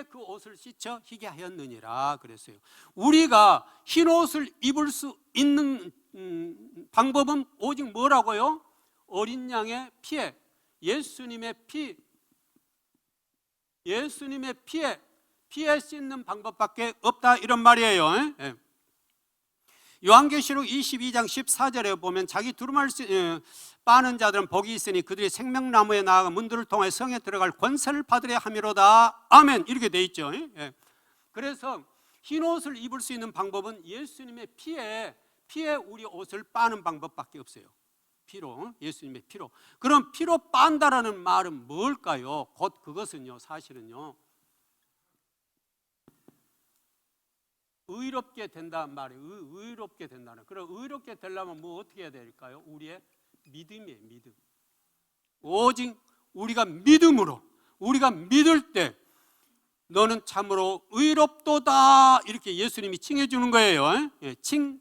그 옷을 씻어 희게 하였느니라 그랬어요. 우리가 흰 옷을 입을 수 있는 방법은 오직 뭐라고요? 어린 양의 피에, 예수님의 피에 씻는 방법밖에 없다 이런 말이에요. 요한계시록 22장 14절에 보면 자기 두루마리를 빠는 자들은 복이 있으니 그들이 생명나무에 나아가 문들을 통해 성에 들어갈 권세를 받으려 함이로다. 아멘. 이렇게 돼 있죠. 그래서 흰 옷을 입을 수 있는 방법은 예수님의 피에 우리 옷을 빠는 방법밖에 없어요. 피로, 예수님의 피로. 그럼 피로 빤다라는 말은 뭘까요? 곧 그것은요, 사실은요, 의롭게 된다는 말이에요. 의롭게 된다는. 그럼 의롭게 되려면 뭐 어떻게 해야 될까요? 우리의 믿음이에요. 믿음. 오직 우리가 믿음으로, 우리가 믿을 때 너는 참으로 의롭도다, 이렇게 예수님이 칭해 주는 거예요. 칭의,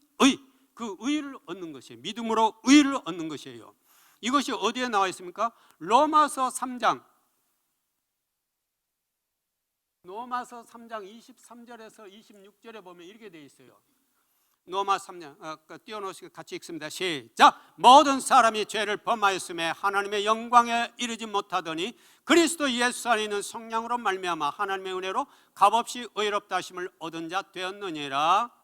그 의를 얻는 것이에요. 믿음으로 의를 얻는 것이에요. 이것이 어디에 나와 있습니까? 로마서 3장 23절에서 26절에 보면 이렇게 되어 있어요. 로마 3장 띄워놓으시고 같이 읽습니다. 시작. 모든 사람이 죄를 범하였음에 하나님의 영광에 이르지 못하더니 그리스도 예수 안에 있는 성령으로 말미암아 하나님의 은혜로 값없이 의롭다 하심을 얻은 자 되었느니라.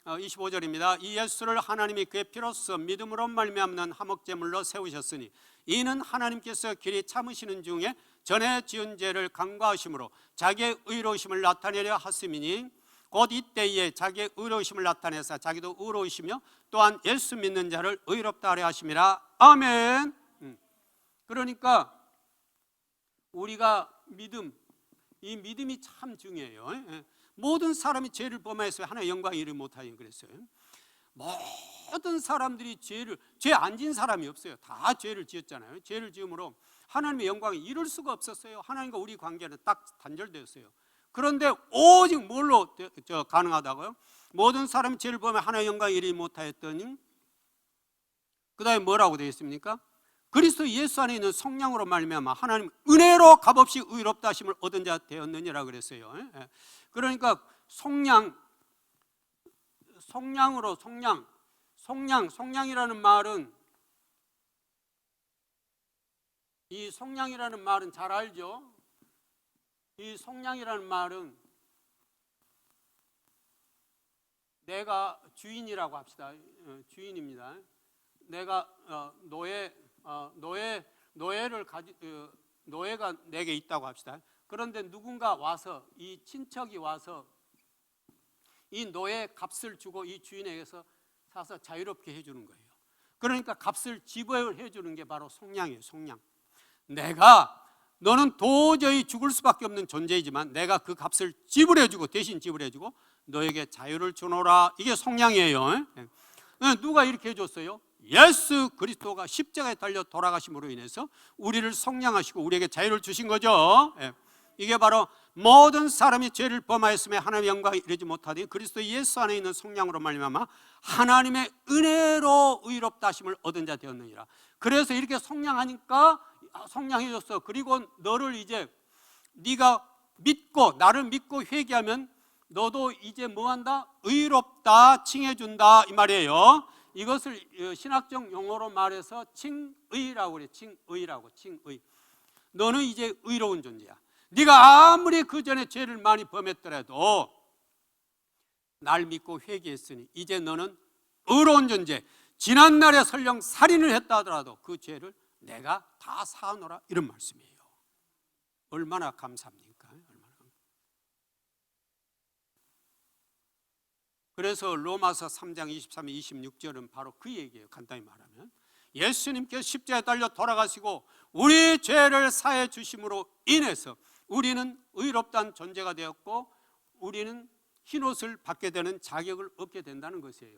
25절입니다. 이 예수를 하나님이 그의 피로써 믿음으로 말미암는 화목제물로 세우셨으니 이는 하나님께서 길이 참으시는 중에 전에 지은 죄를 간과하심으로 자기의 의로우심을 나타내려 하심이니 곧 이때에 자기의 의로우심을 나타내사 자기도 의로우시며 또한 예수 믿는 자를 의롭다 하려 하심이라. 아멘. 그러니까 우리가 믿음, 이 믿음이 참 중요해요. 모든 사람이 죄를 범하였어요. 하나님의 영광에 이르지 못하여 그랬어요. 모든 사람들이 죄 안 지은 사람이 없어요. 다 죄를 지었잖아요. 죄를 지음으로 하나님의 영광에 이룰 수가 없었어요. 하나님과 우리 관계는 딱 단절되었어요. 그런데 오직 뭘로 가능하다고요? 모든 사람이 죄를 범해 하나님의 영광에 이르지 못하였더니 그 다음에 뭐라고 되어 있습니까? 그리스도 예수 안에 있는 성령으로 말미암아 하나님 은혜로 값없이 의롭다 하심을 얻은 자 되었느니라 그랬어요. 그러니까 성량이라는 말은, 이 성량이라는 말은 잘 알죠? 이 성량이라는 말은 내가 주인이라고 합시다. 주인입니다. 내가 노예가 내게 있다고 합시다. 그런데 누군가 와서, 이 친척이 와서 이 노예 값을 주고 이 주인에게서 사서 자유롭게 해주는 거예요. 그러니까 값을 지불해 주는 게 바로 속량이에요. 속량. 너는 도저히 죽을 수밖에 없는 존재이지만 내가 그 값을 지불해주고, 대신 지불해주고 너에게 자유를 주노라. 이게 속량이에요. 누가 이렇게 해줬어요? 예수 그리스도가 십자가에 달려 돌아가심으로 인해서 우리를 속량하시고 우리에게 자유를 주신 거죠. 이게 바로 모든 사람이 죄를 범하였음에 하나님의 영광에 이르지 못하되 그리스도 예수 안에 있는 속량으로 말미암아 하나님의 은혜로 의롭다 하심을 얻은 자 되었느니라. 그래서 이렇게 속량하니까 속량해줬어. 그리고 너를 이제 네가 믿고 나를 믿고 회개하면 너도 이제 뭐한다? 의롭다 칭해준다 이 말이에요. 이것을 신학적 용어로 말해서 칭의라고 그래. 칭의라고. 칭의. 너는 이제 의로운 존재야. 네가 아무리 그 전에 죄를 많이 범했더라도 날 믿고 회개했으니 이제 너는 의로운 존재. 지난날에 설령 살인을 했다 하더라도 그 죄를 내가 다 사하노라, 이런 말씀이에요. 얼마나 감사합니까? 그래서 로마서 3장 23, 26절은 바로 그 얘기예요. 간단히 말하면 예수님께서 십자가에 달려 돌아가시고 우리 죄를 사해 주심으로 인해서 우리는 의롭다는 존재가 되었고 우리는 흰옷을 받게 되는 자격을 얻게 된다는 것이에요.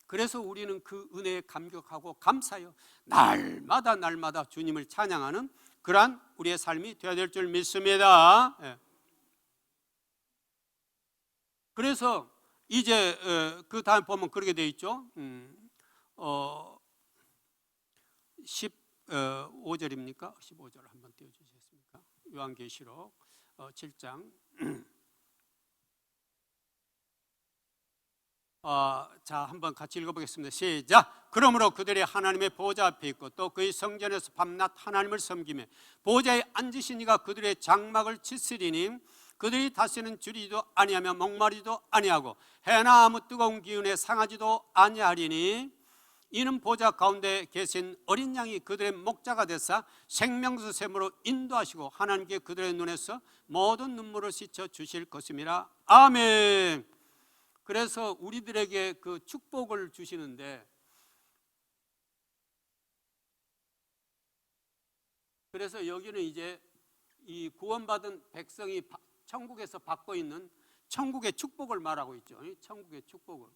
그래서 우리는 그 은혜에 감격하고 감사해요. 날마다 주님을 찬양하는 그러한 우리의 삶이 되어야 될 줄 믿습니다. 그래서 이제 그 다음 보면 그렇게 되어 있죠. 15절입니까? 15절 한번 띄워주시겠습니까? 요한계시록 7장. 자, 한번 같이 읽어보겠습니다. 시작. 그러므로 그들이 하나님의 보좌 앞에 있고 또 그의 성전에서 밤낮 하나님을 섬기며 보좌에 앉으신 이가 그들의 장막을 치쓰리니 그들이 다시는 줄이도 아니하며 목마르지도 아니하고 해나 아무 뜨거운 기운에 상하지도 아니하리니 이는 보좌 가운데 계신 어린 양이 그들의 목자가 되사 생명수 샘으로 인도하시고 하나님께 그들의 눈에서 모든 눈물을 씻어 주실 것임이라. 아멘. 그래서 우리들에게 그 축복을 주시는데, 그래서 여기는 이제 이 구원받은 백성이 천국에서 받고 있는 천국의 축복을 말하고 있죠. 천국의 축복을.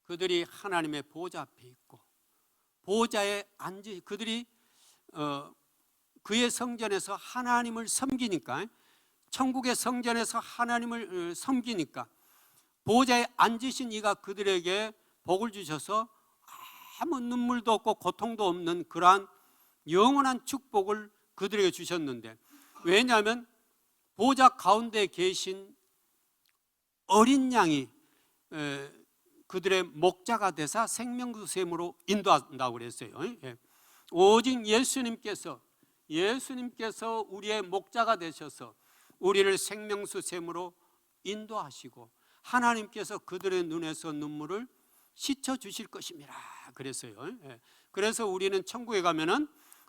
그들이 하나님의 보좌 앞에 있고 보좌에 앉으, 그들이 그의 성전에서 하나님을 섬기니까, 천국의 성전에서 하나님을 섬기니까 보좌에 앉으신 이가 그들에게 복을 주셔서 아무 눈물도 없고 고통도 없는 그러한 영원한 축복을 그들에게 주셨는데, 왜냐하면 보좌 가운데 계신 어린 양이 그들의 목자가 되사 생명수 샘으로 인도한다고 그랬어요. 오직 예수님께서 우리의 목자가 되셔서 우리를 생명수 샘으로 인도하시고 하나님께서 그들의 눈에서 눈물을 씻어 주실 것입니다 그랬어요. 그래서 우리는 천국에 가면은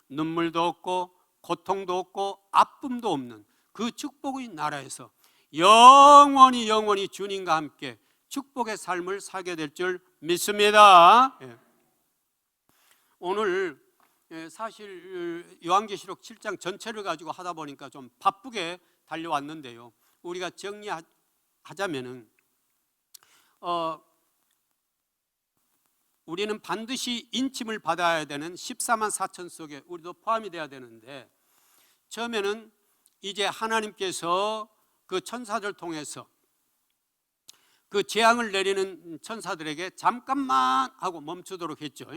눈물도 없고 고통도 없고 아픔도 없는 그 축복의 나라에서 영원히 주님과 함께 축복의 삶을 살게 될 줄 믿습니다. 오늘 사실 요한계시록 7장 전체를 가지고 하다 보니까 좀 바쁘게 달려왔는데요, 우리가 정리하자면은 우리는 반드시 인침을 받아야 되는 14만 4천 속에 우리도 포함이 돼야 되는데, 처음에는 이제 하나님께서 그 천사들 통해서 그 재앙을 내리는 천사들에게 잠깐만 하고 멈추도록 했죠.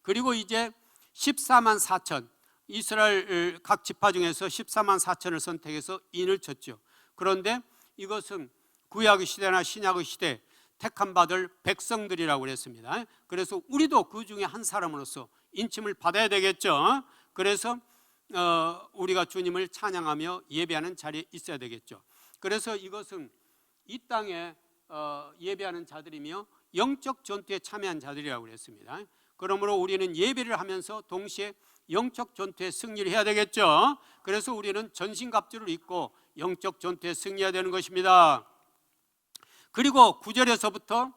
그리고 이제 14만 4천, 이스라엘 각 지파 중에서 14만 4천을 선택해서 인을 쳤죠. 그런데 이것은 구약의 시대나 신약의 시대 택함 받을 백성들이라고 그랬습니다. 그래서 우리도 그 중에 한 사람으로서 인침을 받아야 되겠죠. 그래서 우리가 주님을 찬양하며 예배하는 자리에 있어야 되겠죠. 그래서 이것은 이 땅에 예배하는 자들이며 영적 전투에 참여한 자들이라고 그랬습니다. 그러므로 우리는 예배를 하면서 동시에 영적 전투에 승리를 해야 되겠죠. 그래서 우리는 전신갑주를 입고 영적 전투에 승리해야 되는 것입니다. 그리고 9절에서부터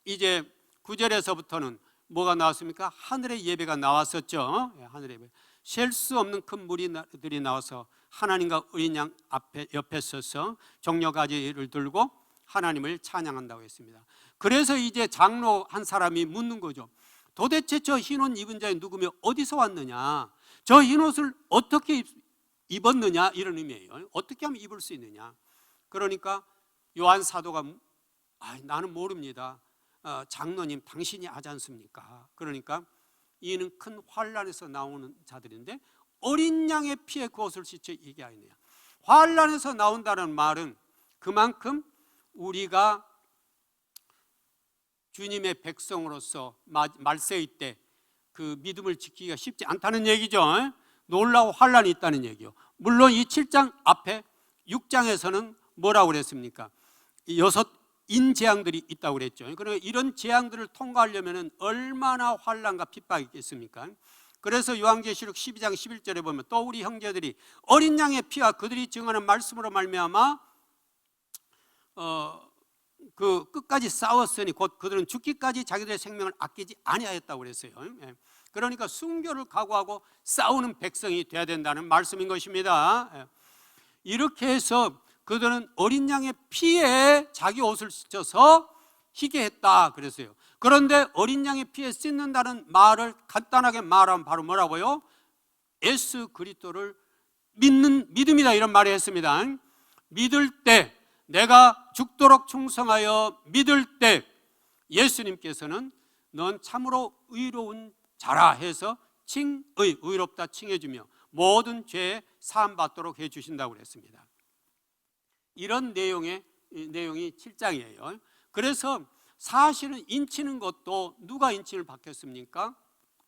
이제 9절에서부터는 뭐가 나왔습니까? 하늘의 예배가 나왔었죠. 하늘의 예배. 셀 수 없는 큰 무리들이 나와서 하나님과 어린 양 앞에 옆에 서서 종려가지를 들고 하나님을 찬양한다고 했습니다. 그래서 이제 장로 한 사람이 묻는 거죠. 도대체 저 흰옷 입은 자는 누구며 어디서 왔느냐? 저 흰옷을 어떻게 입었느냐? 이런 의미예요. 어떻게 하면 입을 수 있느냐? 그러니까 요한 사도가 나는 모릅니다. 장로님 당신이 하지 않습니까? 그러니까 이는 큰 환란에서 나오는 자들인데 어린 양의 피에 그 옷을 씻어 얘기하네요. 환란에서 나온다는 말은 그만큼 우리가 주님의 백성으로서 말세의 때 그 믿음을 지키기가 쉽지 않다는 얘기죠. 놀라운 환란이 있다는 얘기요. 물론 이 7장 앞에 6장에서는 뭐라고 그랬습니까? 6 인재앙들이 있다고 그랬죠. 그러니까 이런 재앙들을 통과하려면 얼마나 환란과 핍박이 있겠습니까? 그래서 요한계시록 12장 11절에 보면 또 우리 형제들이 어린 양의 피와 그들이 증언하는 말씀으로 말미암아 그 끝까지 싸웠으니 곧 그들은 죽기까지 자기들의 생명을 아끼지 아니하였다고 그랬어요. 그러니까 순교를 각오하고 싸우는 백성이 돼야 된다는 말씀인 것입니다. 이렇게 해서 그들은 어린 양의 피에 자기 옷을 씻어서 희게 했다 그랬어요. 그런데 어린 양의 피에 씻는다는 말을 간단하게 말하면 바로 뭐라고요? 예수 그리스도를 믿는 믿음이다 이런 말을 했습니다. 믿을 때, 내가 죽도록 충성하여 믿을 때 예수님께서는 넌 참으로 의로운 자라 해서 의롭다 칭해주며 모든 죄에 사함받도록 해주신다고 그랬습니다. 이런 내용이 7장이에요. 그래서 사실은 인치는 것도 누가 인치를 받겠습니까?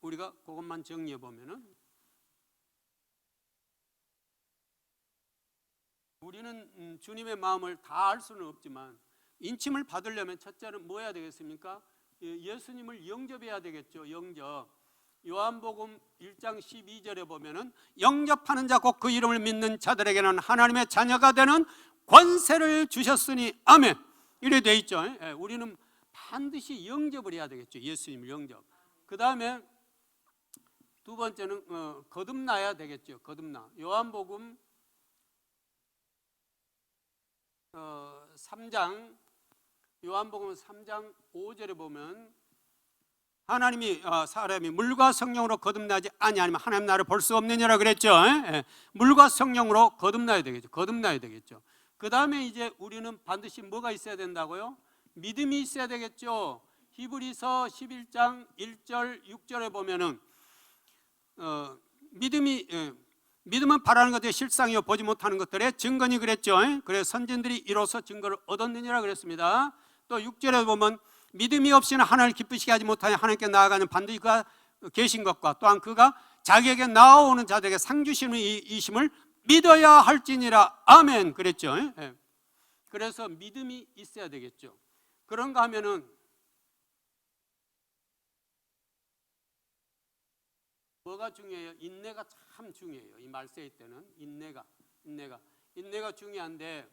우리가 그것만 정리해 보면은, 우리는 주님의 마음을 다 알 수는 없지만 인침을 받으려면 첫째는 뭐 해야 되겠습니까? 예수님을 영접해야 되겠죠. 영접. 요한복음 1장 12절에 보면은 영접하는 자 곧 그 이름을 믿는 자들에게는 하나님의 자녀가 되는 권세를 주셨으니 아멘. 이래 돼 있죠. 우리는 반드시 영접을 해야 되겠죠. 예수님을 영접. 그 다음에 두 번째는 거듭나야 되겠죠. 거듭나. 요한복음 3장 5절에 보면 하나님이 사람이 물과 성령으로 거듭나지 아니하면 하나님 나라를 볼 수 없느니라 그랬죠. 물과 성령으로 거듭나야 되겠죠. 거듭나야 되겠죠. 그 다음에 이제 우리는 반드시 뭐가 있어야 된다고요? 믿음이 있어야 되겠죠. 히브리서 11장 1절 6절에 보면은 믿음은 바라는 것들의 실상이요 보지 못하는 것들의 증거니 그랬죠. 그래서 선진들이 이로써 증거를 얻었느니라 그랬습니다. 또 6절에 보면 믿음이 없이는 하나님을 기쁘시게 하지 못하니 하나님께 나아가는 반드시 그가 계신 것과 또한 그가 자기에게 나아오는 자들에게 상 주시는 이심을 믿어야 할지니라 아멘 그랬죠. 그래서 믿음이 있어야 되겠죠. 그런가 하면은 뭐가 중요해요? 인내가 참 중요해요. 이 말세일 때는 인내가 중요한데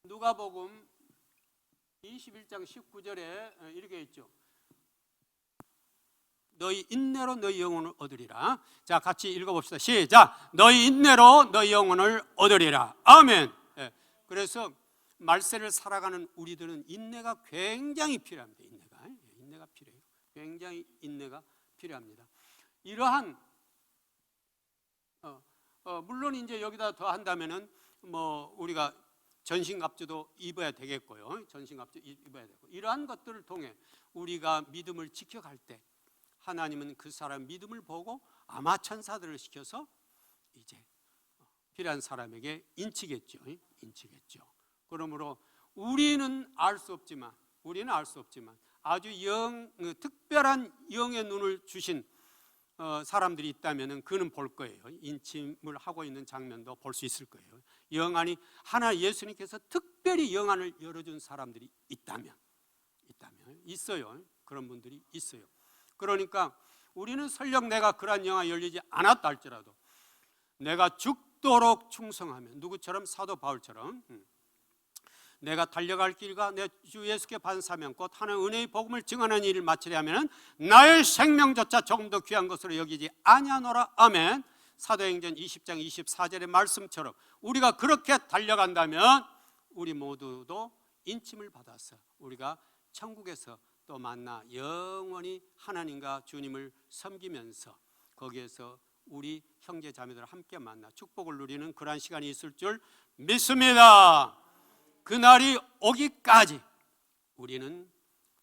누가복음 21장 19절에 이렇게 있죠. 너희 인내로 너희 영혼을 얻으리라. 자, 같이 읽어봅시다. 시작. 너희 인내로 너희 영혼을 얻으리라. 아멘. 그래서 말세를 살아가는 우리들은 인내가 굉장히 필요합니다. 인내가 필요해요. 굉장히 인내가 필요합니다. 이러한 물론 이제 여기다 더 한다면은 뭐 우리가 전신갑주도 입어야 되겠고요. 전신갑주 입어야 되고 이러한 것들을 통해 우리가 믿음을 지켜갈 때 하나님은 그 사람 믿음을 보고 아마 천사들을 시켜서 이제 필요한 사람에게 인치겠죠. 그러므로 우리는 알 수 없지만 아주 특별한 영의 눈을 주신 사람들이 있다면 그는 볼 거예요. 인침을 하고 있는 장면도 볼 수 있을 거예요. 영안이 하나 예수님께서 특별히 영안을 열어준 사람들이 있다면 있어요. 그런 분들이 있어요. 그러니까 우리는 설령 내가 그러한 영안이 열리지 않았다 할지라도 내가 죽도록 충성하면 누구처럼 사도 바울처럼 내가 달려갈 길과 내 주 예수께 받은 사명 곧 하나님의 은혜의 복음을 증언하는 일을 마치려 하면 나의 생명조차 조금 더 귀한 것으로 여기지 아니하노라. 아멘. 사도행전 20장 24절의 말씀처럼 우리가 그렇게 달려간다면 우리 모두도 인침을 받아서 우리가 천국에서 또 만나 영원히 하나님과 주님을 섬기면서 거기에서 우리 형제 자매들 함께 만나 축복을 누리는 그러한 시간이 있을 줄 믿습니다. 그날이 오기까지 우리는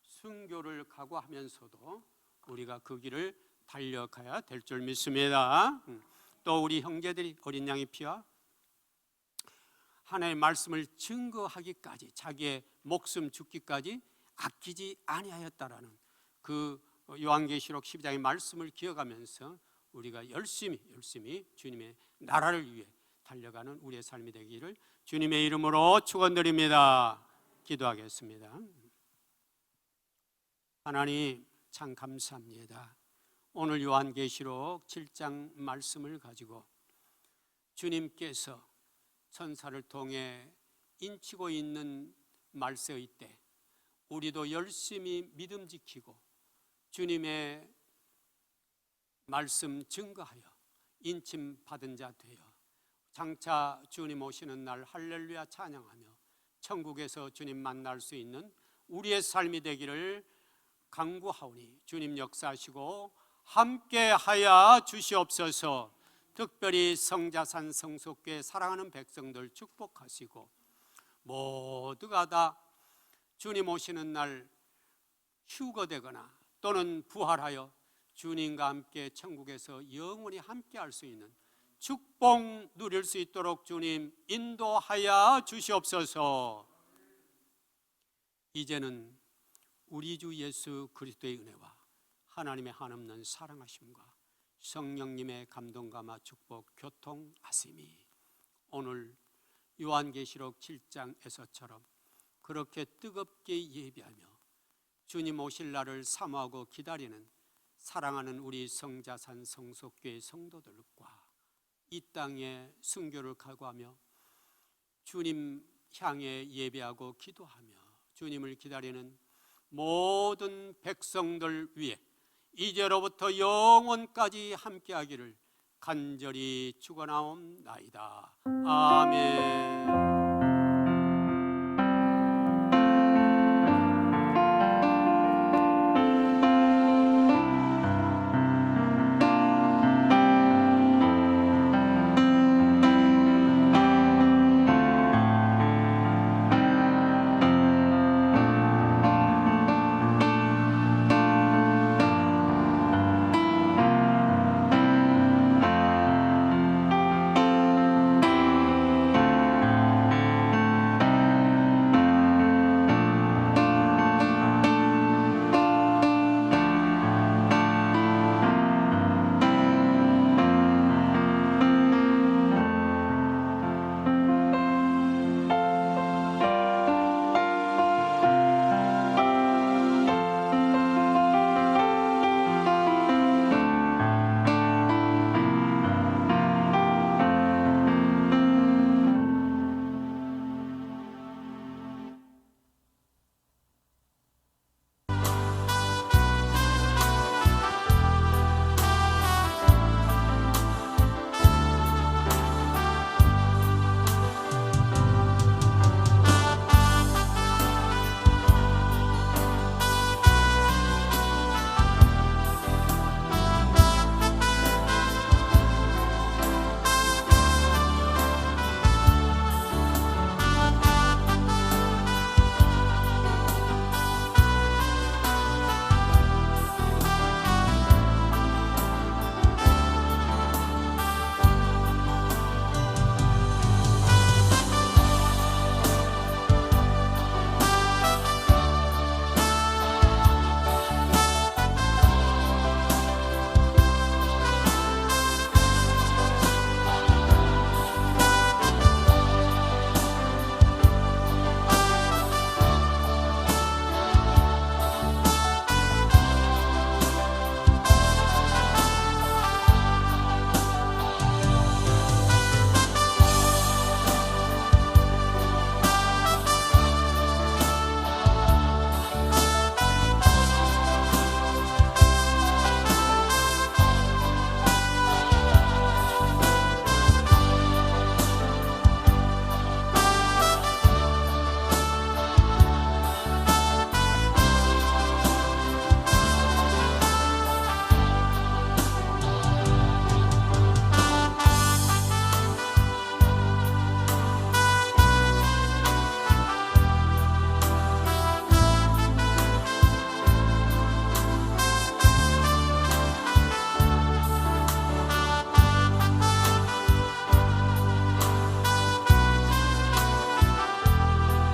순교를 각오하면서도 우리가 그 길을 달려가야 될 줄 믿습니다. 또 우리 형제들이 어린 양의 피와 하나님의 말씀을 증거하기까지 자기의 목숨 죽기까지 아끼지 아니하였다라는 그 요한계시록 12장의 말씀을 기억하면서 우리가 열심히 주님의 나라를 위해 달려가는 우리의 삶이 되기를 주님의 이름으로 축원드립니다. 기도하겠습니다. 하나님 참 감사합니다. 오늘 요한계시록 7장 말씀을 가지고 주님께서 천사를 통해 인치고 있는 말세의 때 우리도 열심히 믿음 지키고 주님의 말씀 증거하여 인침 받은 자 되어 장차 주님 오시는 날 할렐루야 찬양하며 천국에서 주님 만날 수 있는 우리의 삶이 되기를 간구하오니 주님 역사하시고 함께하여 주시옵소서. 특별히 성자산 성속교회 사랑하는 백성들 축복하시고 모두가 다 주님 오시는 날 휴거되거나 또는 부활하여 주님과 함께 천국에서 영원히 함께할 수 있는 축복 누릴 수 있도록 주님 인도하여 주시옵소서. 이제는 우리 주 예수 그리스도의 은혜와 하나님의 한없는 사랑하심과 성령님의 감동감화 축복 교통하심이 오늘 요한계시록 7장에서처럼 그렇게 뜨겁게 예비하며 주님 오실 날을 사모하고 기다리는 사랑하는 우리 성자산 성속교회 성도들과 이 땅에 순교를 각오하며 주님 향해 예배하고 기도하며 주님을 기다리는 모든 백성들 위해 이제로부터 영원까지 함께하기를 간절히 축원하옵나이다. 아멘.